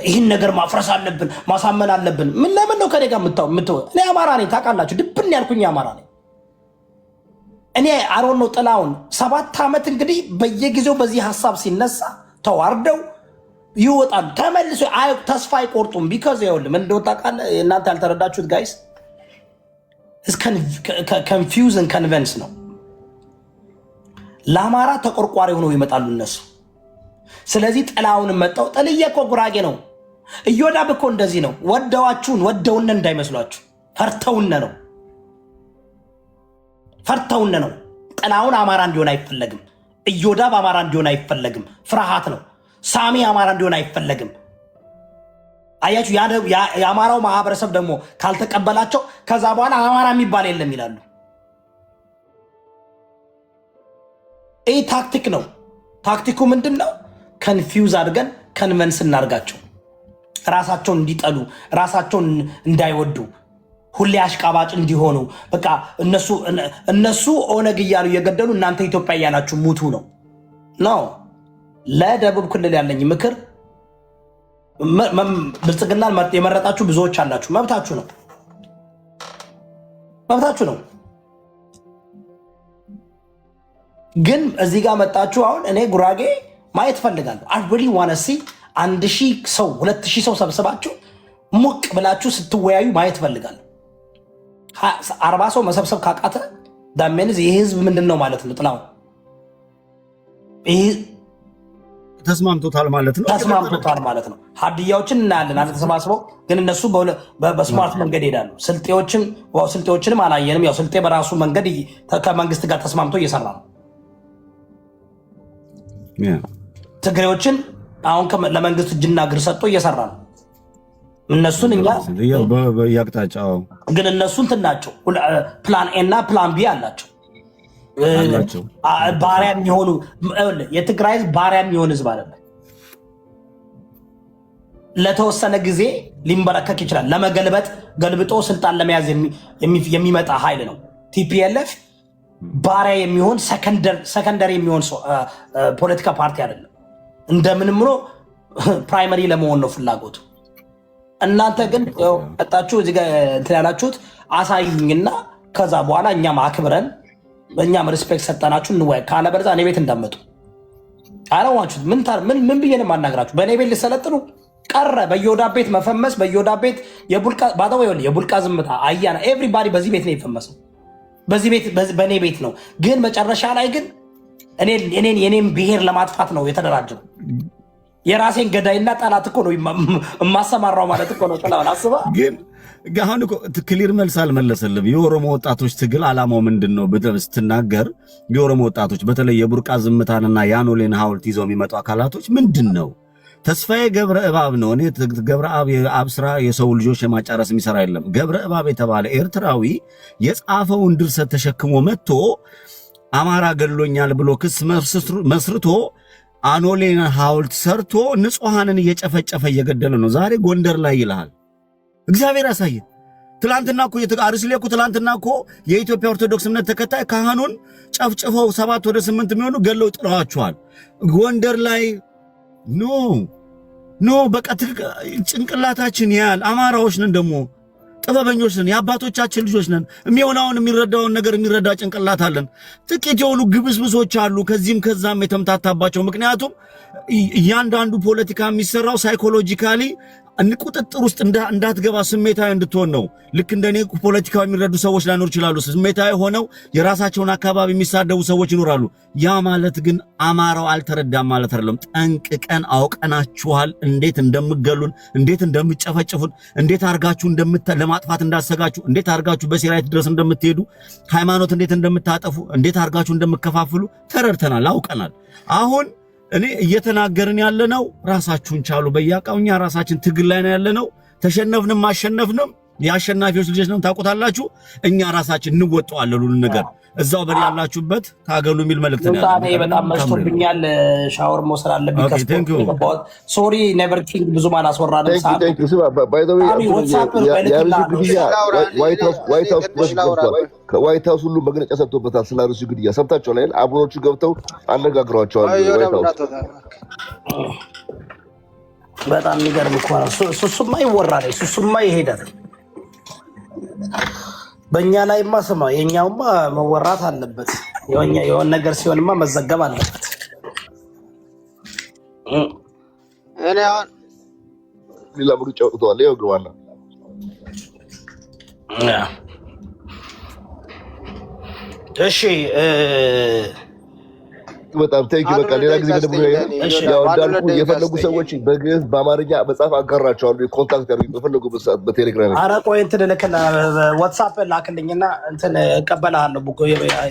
ይህን ነገር ማፍረስ አለብን ማሳመን አለብን። ምን ለምን ነው ከኔ ጋር የምትው? እኔ አማራ ነኝ ታውቃላችሁ። ድብን ያልኩኝ አማራ ነኝ እኔ። አሮን ነው ጥላውን 7 ዓመት እንግዲህ በየጊዜው በዚህ ሀሳብ ሲነሳ ተዋርደው ይወጣሉ። ተመልሶ ተስፋ አይቆርጡም። ቢካዝ ይኸውልህ ምን እንደው ታውቃለህ፣ እናንተ ያልተረዳችሁት ጋይስ ኮንፊውዝን ኮንቨንስ ነው። ለአማራ ተቆርቋሪ ሆነው ይመጣሉ እነሱ። ስለዚህ ጥላውን መጣው። ጥልዬ እኮ ጉራጌ ነው። እዮዳብ እኮ እንደዚህ ነው። ወደውነ እንዳይመስሏችሁ፣ ፈርተውነ ነው። ጥላውን አማራ እንዲሆን አይፈለግም። እዮዳብ አማራ እንዲሆን አይፈለግም። ፍርሃት ነው። ሳሚ አማራ እንዲሆን አይፈለግም። አያችሁ፣ የአማራው ማህበረሰብ ደግሞ ካልተቀበላቸው ከዛ በኋላ አማራ የሚባል የለም ይላሉ። ይህ ታክቲክ ነው። ታክቲኩ ምንድን ነው? ከንፊውዝ አድርገን ከንቨንስ እናርጋቸው፣ ራሳቸውን እንዲጠሉ፣ ራሳቸውን እንዳይወዱ፣ ሁሌ አሽቃባጭ እንዲሆኑ። በቃ እነሱ ኦነግ እያሉ እየገደሉ እናንተ ኢትዮጵያ እያላችሁ ሙቱ ነው። ለደቡብ ክልል ያለኝ ምክር ብልጽግናን የመረጣችሁ ብዙዎች አላችሁ። መብታችሁ ነው። ግን እዚህ ጋር መጣችሁ። አሁን እኔ ጉራጌ ማየት ፈልጋለሁ። አይ ሪሊ ዋና ሲ 1000 ሰው 2000 ሰው ሰብስባችሁ ሙቅ ብላችሁ ስትወያዩ ማየት ፈልጋለሁ። 40 ሰው መሰብሰብ ካቃተ ዳሜንዝ ይህ ህዝብ ምንድን ነው ማለት ነው? ጥላው ተስማምቶታል ማለት ነው። ሀዲያዎችን እናያለን አንተ ተሰባስበው፣ ግን እነሱ በስማርት መንገድ ይሄዳሉ። ስልጤዎችንም አላየንም። ያው ስልጤ በራሱ መንገድ ከመንግስት ጋር ተስማምቶ እየሰራ ነው። ትግሬዎችን አሁን ለመንግስት እጅና እግር ሰጥቶ እየሰራ ነው። እነሱን እኛ በየአቅጣጫው ግን እነሱ እንትን ናቸው። ፕላን ኤ እና ፕላን ቢ አላቸው። ባሪያ የሚሆኑ የትግራይ ህዝብ ባሪያ የሚሆን ህዝብ አይደለም። ለተወሰነ ጊዜ ሊንበረከክ ይችላል። ለመገልበጥ ገልብጦ ስልጣን ለመያዝ የሚመጣ ኃይል ነው። ቲፒኤልኤፍ ባሪያ የሚሆን ሰከንደሪ የሚሆን ፖለቲካ ፓርቲ አይደለም። እንደምንም ብሎ ፕራይመሪ ለመሆን ነው ፍላጎቱ። እናንተ ግን ቀጣችሁ እዚህ ጋር እንትን ያላችሁት አሳዩኝና ከዛ በኋላ እኛም አክብረን በእኛም ሪስፔክት ሰጠናችሁ እንወያይ። ካለበለዚያ እኔ ቤት እንዳመጡ አላዋችሁት። ምን ብዬ ነው የማናግራችሁ? በእኔ ቤት ልሰለጥኑ ቀረ። በዮዳብ ቤት መፈመስ፣ በዮዳብ ቤት የቡልቃ ዝምታ አያና ኤቭሪባዲ በዚህ ቤት ነው የፈመሰው። በእኔ ቤት ነው። ግን መጨረሻ ላይ ግን የኔን ብሔር ለማጥፋት ነው የተደራጀው። የራሴን ገዳይና ጠላት እኮ ነው የማሰማራው ማለት እኮ ነው። ጥላውን አስባ ግን አሁን ክሊር መልስ አልመለሰልም። የኦሮሞ ወጣቶች ትግል አላማው ምንድን ነው ብለህ ስትናገር የኦሮሞ ወጣቶች በተለይ የቡርቃ ዝምታንና የአኖሌን ሐውልት ይዘው የሚመጡ አካላቶች ምንድን ነው? ተስፋዬ ገብረ እባብ ነው። እኔ ገብረ አብ ስራ የሰው ልጆች የማጫረስ የሚሰራ የለም። ገብረ እባብ የተባለ ኤርትራዊ የጻፈውን ድርሰት ተሸክሞ መጥቶ አማራ ገድሎኛል ብሎ ክስ መስርቶ አኖሌን ሐውልት ሰርቶ ንጹሐንን እየጨፈጨፈ እየገደለ ነው። ዛሬ ጎንደር ላይ ይልሃል። እግዚአብሔር ያሳየ። ትላንትና እኮ አርስሌ እኮ ትላንትና እኮ የኢትዮጵያ ኦርቶዶክስ እምነት ተከታይ ካህኑን ጨፍጭፈው 7 ወደ 8 የሚሆኑ ገለው ጥለዋቸዋል። ጎንደር ላይ ኖ በቃ ጭንቅላታችን ያል አማራዎች ነን፣ ደግሞ ጥበበኞች ነን፣ የአባቶቻችን ልጆች ነን። የሚሆነውን የሚረዳውን ነገር የሚረዳ ጭንቅላት አለን። ጥቂት የሆኑ ግብስብሶች አሉ ከዚህም ከዛም የተምታታባቸው። ምክንያቱም እያንዳንዱ ፖለቲካ የሚሰራው ሳይኮሎጂካሊ ቁጥጥር ውስጥ እንዳትገባ ስሜታዊ እንድትሆን ነው። ልክ እንደኔ ፖለቲካው የሚረዱ ሰዎች ላይኖር ይችላሉ። ስሜታዊ ሆነው የራሳቸውን አካባቢ የሚሳደቡ ሰዎች ይኖራሉ። ያ ማለት ግን አማራው አልተረዳም ማለት አይደለም። ጠንቅቀን አውቀናችኋል። እንዴት እንደምገሉን፣ እንዴት እንደምጨፈጭፉን፣ እንዴት አርጋችሁ ለማጥፋት እንዳሰጋችሁ፣ እንዴት አርጋችሁ በሴራይት ድረስ እንደምትሄዱ፣ ሃይማኖት እንዴት እንደምታጠፉ፣ እንዴት አርጋችሁ እንደምከፋፍሉ ተረድተናል፣ አውቀናል። አሁን እኔ እየተናገርን ያለነው ራሳችሁን ቻሉ በያቃውኛ ራሳችን ትግል ላይ ነው ያለነው። ተሸነፍንም ማሸነፍንም የአሸናፊዎች ልጆች ነው ታውቁታላችሁ። እኛ ራሳችን እንወጣዋለን ሁሉ ነገር። እዛው በል ያላችሁበት ታገሉ የሚል መልእክት ነው ያለው። በጣም መሽቶብኛል፣ ሻወር መውሰድ አለብኝ። ሶሪ ኔቨር ኪንግ ብዙ ማላስወራንም። ከዋይት ሃውስ ሁሉ መግለጫ ሰጥቶበታል ስለ አርሲ ግድያ ሰምታችኋል አይደል? አብሮቹ ገብተው አነጋግሯቸዋል። በጣም የሚገርም እኮ ነው። ሱሱማ ይወራል፣ ሱሱማ ይሄዳል። በእኛ ላይማ ስማ፣ የኛውማ መወራት አለበት። የሆነ ነገር ሲሆንማ መዘገብ አለበት። እኔ አሁን ሌላ ምርጫ ወጥቷል። ይኸው ግባና እሺ በጣም ቴንኪ። በቃ ሌላ ጊዜ ደግሞ ያው እንዳልኩ የፈለጉ ሰዎች በግዕዝ በአማርኛ መጻፍ አጋራቸዋለሁ። ኮንታክት ያርጉ በፈለጉ በሰዓት በቴሌግራም። ኧረ ቆይ እንትን ልክና ዋትስአፕ ላክልኝና እንትን እቀበልሃለሁ። ቡክ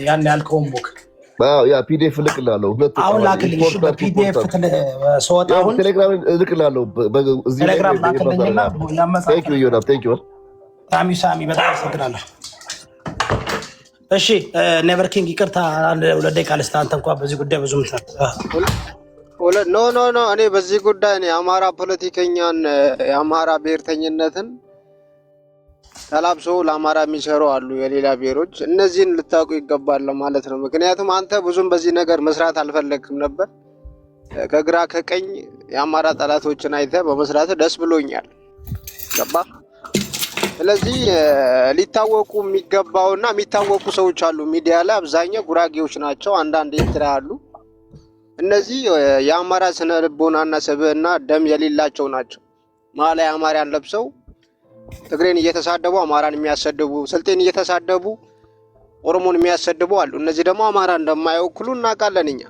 ያን ያልከውን ቡክ ያ ፒዲኤፍ ልክልሃለሁ። አሁን ላክልኝ። እሺ በፒዲኤፍ ሰወጣ አሁን ቴሌግራም ልክልሃለሁ። እዚህ ቴሌግራም ላክልኝና ያመጣ ቴንኪ ዩ ቴንኪ ሳሚ በጣም አመሰግናለሁ። እሺ ኔቨር ኪንግ ይቅርታ፣ አንድ ሁለት ደቂቃ ልስጥ። አንተ እንኳን በዚህ ጉዳይ ብዙ ኖ እኔ በዚህ ጉዳይ እኔ የአማራ ፖለቲከኛን የአማራ ብሔርተኝነትን ተላብሶ ለአማራ የሚሰሩ አሉ የሌላ ብሔሮች። እነዚህን ልታውቁ ይገባል ማለት ነው። ምክንያቱም አንተ ብዙም በዚህ ነገር መስራት አልፈለግም ነበር። ከግራ ከቀኝ የአማራ ጠላቶችን አይተህ በመስራት ደስ ብሎኛል። ገባ? ስለዚህ ሊታወቁ የሚገባውና የሚታወቁ ሰዎች አሉ ሚዲያ ላይ አብዛኛው ጉራጌዎች ናቸው። አንዳንድ ኤርትራ አሉ። እነዚህ የአማራ ስነ ልቦናና ስብዕና ደም የሌላቸው ናቸው። ማሊያ አማራን ለብሰው ትግሬን እየተሳደቡ አማራን የሚያሰድቡ፣ ስልጤን እየተሳደቡ ኦሮሞን የሚያሰድቡ አሉ። እነዚህ ደግሞ አማራ እንደማይወክሉ እናውቃለን እኛ።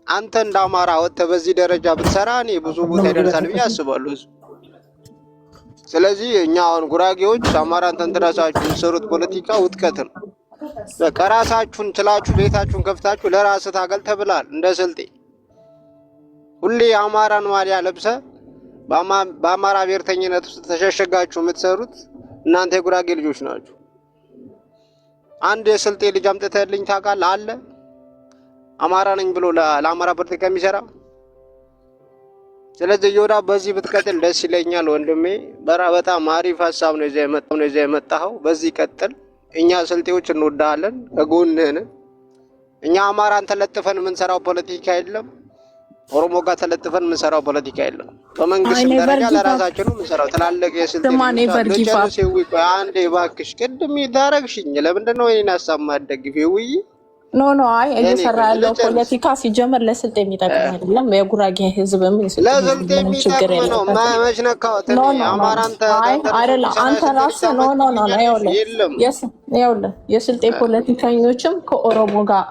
አንተ እንደ አማራ ወጥተህ በዚህ ደረጃ ብትሰራ እኔ ብዙ ቦታ ይደርሳል ብዬ አስባለሁ። ስለዚህ እኛ አሁን ጉራጌዎች አማራን ተንትራሳችሁ የምትሰሩት ፖለቲካ ውጥቀት ነው። ከራሳችሁን ችላችሁ ቤታችሁን ከፍታችሁ ለራስ ታገል ተብላል። እንደ ስልጤ ሁሌ የአማራን ማሊያ ለብሰ በአማራ ብሔርተኝነት ውስጥ ተሸሸጋችሁ የምትሰሩት እናንተ የጉራጌ ልጆች ናችሁ። አንድ የስልጤ ልጅ አምጥተህልኝ ታውቃለህ? አለ አማራ ነኝ ብሎ ለአማራ ፖለቲካ የሚሰራ? ስለዚህ ዮዳ በዚህ ብትቀጥል ደስ ይለኛል ወንድሜ። በጣም አሪፍ ሀሳብ ነው ይዘህ የመጣኸው። በዚህ ቀጥል። እኛ ስልጤዎች እንወዳለን፣ ከጎንህ ነን። እኛ አማራን ተለጥፈን የምንሰራው ፖለቲካ የለም። ኦሮሞ ጋር ተለጥፈን የምንሰራው ፖለቲካ የለም። በመንግስት ደረጃ ለራሳችን ነው የምንሰራው። ትላልቅ የስልጤ ልጆች አንዴ እባክሽ ቅድም ይዳረግሽኝ። ለምንድን ነው የእኔን ሀሳብ የማትደግፊው? ኖ አይ እየሰራ ያለው ፖለቲካ ሲጀመር ለስልጤ የሚጠቅም አይደለም። የጉራጌ ህዝብ ምን ለስልጤ የሚጠቅም ነው። መች ነካሁት? አማራን አይደለም አንተ ራስህ ኖ ይኸውልህ የስልጤ ፖለቲከኞችም ከኦሮሞ ጋር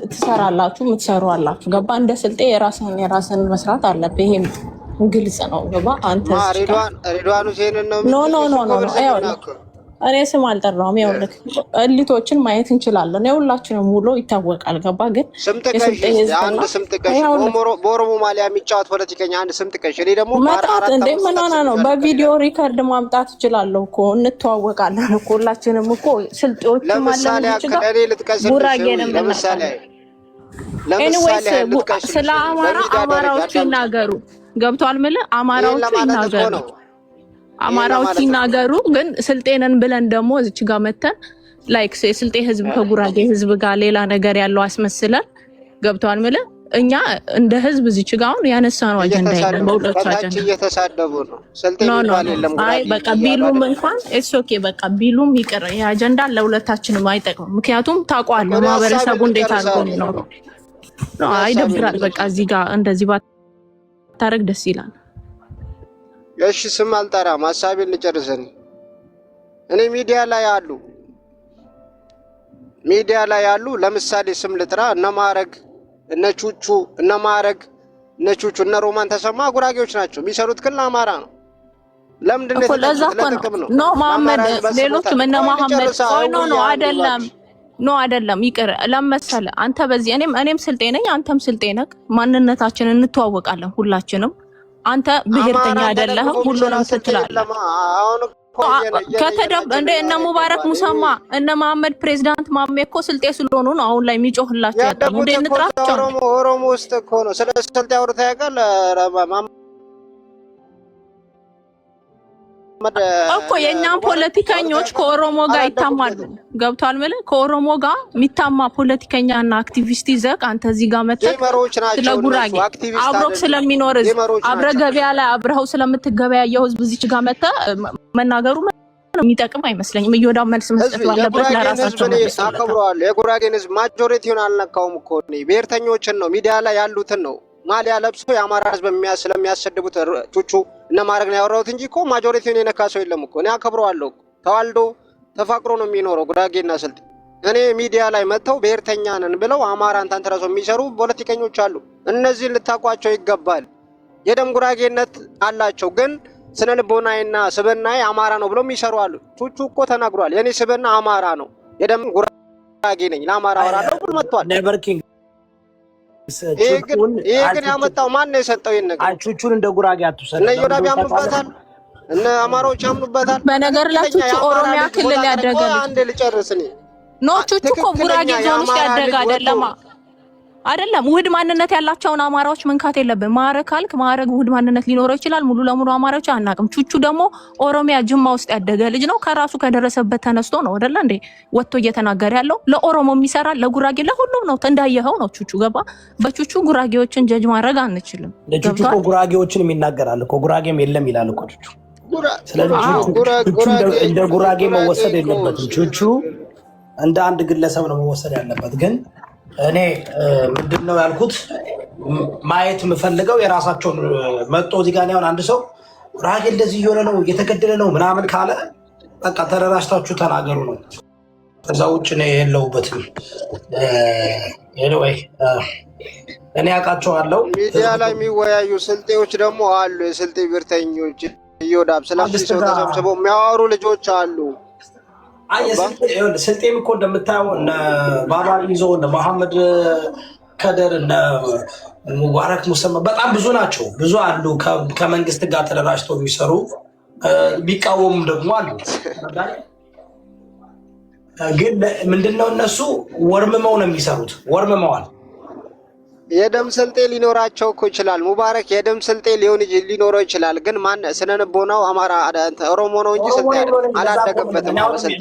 ትሰራላችሁ፣ የምትሰሩ አላችሁ። ገባ? እንደ ስልጤ የራስህን መስራት አለብህ። ይሄም ግልጽ ነው። ገባ? አንተ ሪድዋን ሁሴንን ነው ኖ እኔ ስም አልጠራውም። ይኸውልህ እሊቶችን ማየት እንችላለን። የሁላችንም ውሎ ይታወቃል። ገባ? ግን አንድ ስም ጥቀሽ፣ በኦሮሞ ማሊያ የሚጫወት ፖለቲከኛ አንድ ስም ጥቀሽ። እኔ ደግሞ መጣት እንደ ምን ሆነ ነው? በቪዲዮ ሪከርድ ማምጣት እችላለሁ እኮ እንተዋወቃለን እኮ ሁላችንም እኮ ስልጤዎች ማለት ነው። ጉራጌንም ስለ አማራዎቹ ይናገሩ። ገብቷል? ምልህ አማራዎቹ ይናገሩ አማራዎች ይናገሩ። ግን ስልጤንን ብለን ደግሞ እዚች ጋር መተን ላይክ የስልጤ ህዝብ ከጉራጌ ህዝብ ጋር ሌላ ነገር ያለው አስመስለን ገብቷል ምልህ እኛ እንደ ህዝብ እዚች ጋር አሁን ያነሳነው አጀንዳ የለም። በሁለታችን እየተሳደቡ ነው። ስልጤ የሚባል የለም። አይ በቃ ቢሉም እንኳን እሱ ኦኬ በቃ ቢሉም ይቅር። ይሄ አጀንዳ ለሁለታችንም አይጠቅምም። ምክንያቱም ታውቀዋለህ ማህበረሰቡ እንዴት አድርጎ ነው አይደብራል። በቃ እዚህ ጋር እንደዚህ ባታረግ ደስ ይላል። እሺ ስም አልጠራም፣ ሀሳቤን ልጨርሰኝ። እኔ ሚዲያ ላይ ያሉ ለምሳሌ ስም ልጥራ፣ እነ ማዕረግ፣ እነ ቹቹ፣ እነ ሮማን ተሰማ ጉራጌዎች ናቸው። የሚሰሩት ግን ለአማራ ነው። ለምንድን ነው ለጥቅም ነው? ኖ መሐመድ፣ ሌሎችም እነ መሐመድ አይደለም ይቅር ለመሰለ አንተ በዚህ እኔም ስልጤ ነኝ፣ አንተም ስልጤ ነህ። ማንነታችንን እንተዋወቃለን ሁላችንም። አንተ ብሔርተኛ አይደለህም፣ ሁሉንም ትችላለህ። እንደ እነ ሙባረክ ሙሰማ እነ መሐመድ ፕሬዝዳንት ማሜ እኮ ስልጤ ስለሆኑ ነው አሁን ላይ የሚጮህላቸው። ያጣው እንደ እንጥራቸው ኦሮሞ ውስጥ እኮ ነው። ስለ ስልጤ አውርታ ያውቃል እኮ የኛም ፖለቲከኞች ከኦሮሞ ጋር ይታማሉ። ገብቷል ማለት ከኦሮሞ ጋር የሚታማ ፖለቲከኛና አክቲቪስት ይዘህ አንተ እዚህ ጋር መጥተህ ስለ ጉራጌ አብሮክ ስለሚኖር አብረ ገበያ ላይ አብረው ስለምትገበያየው ህዝብ እዚህ ጋር መጥተህ መናገሩ የሚጠቅም አይመስለኝም። እየወዳው መልስ መስጠት ባለበት ለራሳቸው ነው። አከብረዋለሁ። የጉራጌን ህዝብ ማጆሪቲውን አልነካውም እኮ ነው። ብሔርተኞችን ነው ሚዲያ ላይ ያሉትን ነው ማሊያ ለብሶ የአማራ ህዝብ ስለሚያሰድቡት ቹቹ እነ ማዕረግ ነው ያወራሁት እንጂ እኮ ማጆሪቲውን የነካ ሰው የለም እኮ። እኔ አከብረዋለሁ። ተዋልዶ ተፋቅሮ ነው የሚኖረው ጉራጌና ስልጤ። እኔ ሚዲያ ላይ መጥተው ብሔርተኛ ነን ብለው አማራን ተንተረሰው የሚሰሩ ፖለቲከኞች አሉ። እነዚህን ልታውቋቸው ይገባል። የደም ጉራጌነት አላቸው፣ ግን ስነ ልቦናዬና ስብናዬ አማራ ነው ብለው የሚሰሩ አሉ። ቹቹ እኮ ተናግሯል። የኔ ስብና አማራ ነው፣ የደም ጉራጌ ነኝ፣ ለአማራ አወራለሁ ብሎ መጥቷል። ይሄ ግን ያመጣው ማን ነው የሰጠው? ይሄን ነገር ቹቹን እንደ ጉራጌ አትውሰድ። እነ ዮዳብ ያምኑበታል፣ እነ አማራዎች ያምኑበታል። በነገር ላይ ቹቹ ኦሮሚያ ክልል ያደገ ልጅ አንዴ ልጨርስ። እኔ ቹቹ እኮ ጉራጌ ዞን ውስጥ ያደገ አይደለም። ውህድ ማንነት ያላቸውን አማራዎች መንካት የለብን። ማዕረግ ካልክ ማዕረግ ውህድ ማንነት ሊኖረው ይችላል። ሙሉ ለሙሉ አማራዎች አናውቅም። ቹቹ ደግሞ ኦሮሚያ ጅማ ውስጥ ያደገ ልጅ ነው። ከራሱ ከደረሰበት ተነስቶ ነው አይደለ እንዴ ወጥቶ እየተናገረ ያለው። ለኦሮሞ የሚሰራ ለጉራጌ ለሁሉም ነው። እንዳየኸው ነው ቹቹ ገባ። በቹቹ ጉራጌዎችን ጀጅ ማድረግ አንችልም። ለቹቹ እኮ ጉራጌዎችን የሚናገራል እኮ ጉራጌም የለም ይላል እኮ ቹቹ። ስለዚህ እንደ ጉራጌ መወሰድ የለበትም። ቹቹ እንደ አንድ ግለሰብ ነው መወሰድ ያለበት። ግን እኔ ምንድነው ያልኩት ማየት የምፈልገው የራሳቸውን መጥቶ እዚህ ጋር አሁን አንድ ሰው ጉራጌ እንደዚህ እየሆነ ነው እየተገደለ ነው ምናምን ካለ በቃ ተደራጅታችሁ ተናገሩ ነው። ከዛ ውጭ ነው የለውበትም። ኤኒዌይ እኔ አውቃቸዋለሁ። ሚዲያ ላይ የሚወያዩ ስልጤዎች ደግሞ አሉ። የስልጤ ብሔርተኞች እዮዳብ ስለዚህ ሰው ተሰብስበው የሚያወሩ ልጆች አሉ። ስልጤም እኮ እንደምታየው እነ ባባል ይዞ እነ መሐመድ ከደር እነ ሙባረክ ሙሰማ በጣም ብዙ ናቸው። ብዙ አሉ ከመንግስት ጋር ተደራጅተው የሚሰሩ ቢቃወሙም ደግሞ አሉ። ግን ምንድነው እነሱ ወርምመው ነው የሚሰሩት። ወርምመዋል። የደም ስልጤ ሊኖራቸው እኮ ይችላል። ሙባረክ የደም ስልጤ ሊኖረው ይችላል። ግን ማን ስነንቦናው አማራ ኦሮሞ ነው እንጂ ስልጤ አላደገበትም። ስልጤ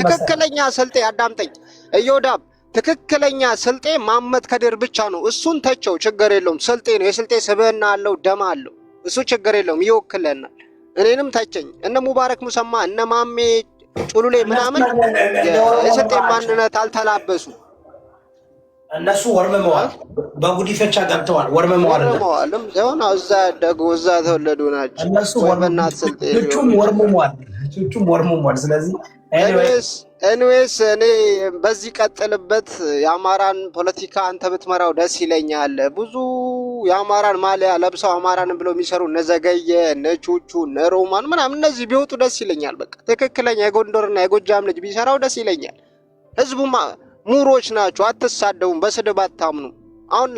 ትክክለኛ ስልጤ አዳምጠኝ እዮዳብ፣ ትክክለኛ ስልጤ መሐመድ ከድር ብቻ ነው። እሱን ተቸው፣ ችግር የለውም። ስልጤ ነው። የስልጤ ስብዕና አለው፣ ደም አለው። እሱ ችግር የለውም፣ ይወክለናል። እኔንም ተቸኝ። እነ ሙባረክ ሙሰማ እነ ማሜ ጩሉሌ ምናምን የስልጤ ማንነት አልተላበሱ። እነሱ ወርምመዋል፣ በጉዲፈቻ ገብተዋል። ወርምመዋልም ሆነ እዛ ያደጉ እዛ ተወለዱ ናቸው። እነሱ ቹቹም ወርምመዋል። ስለዚህ ኤኒዌይስ እኔ በዚህ ቀጥልበት። የአማራን ፖለቲካ አንተ ብትመራው ደስ ይለኛል። ብዙ የአማራን ማሊያ ለብሰው አማራን ብለው የሚሰሩ እነ ዘገየ፣ እነ ቹቹ፣ እነ ሮማን ምናምን እነዚህ ቢወጡ ደስ ይለኛል። በቃ ትክክለኛ የጎንደርና የጎጃም ልጅ ቢሰራው ደስ ይለኛል። ህዝቡማ ሙሮች ናቸው። አትሳደቡም፣ በስድብ አታምኑ። አሁን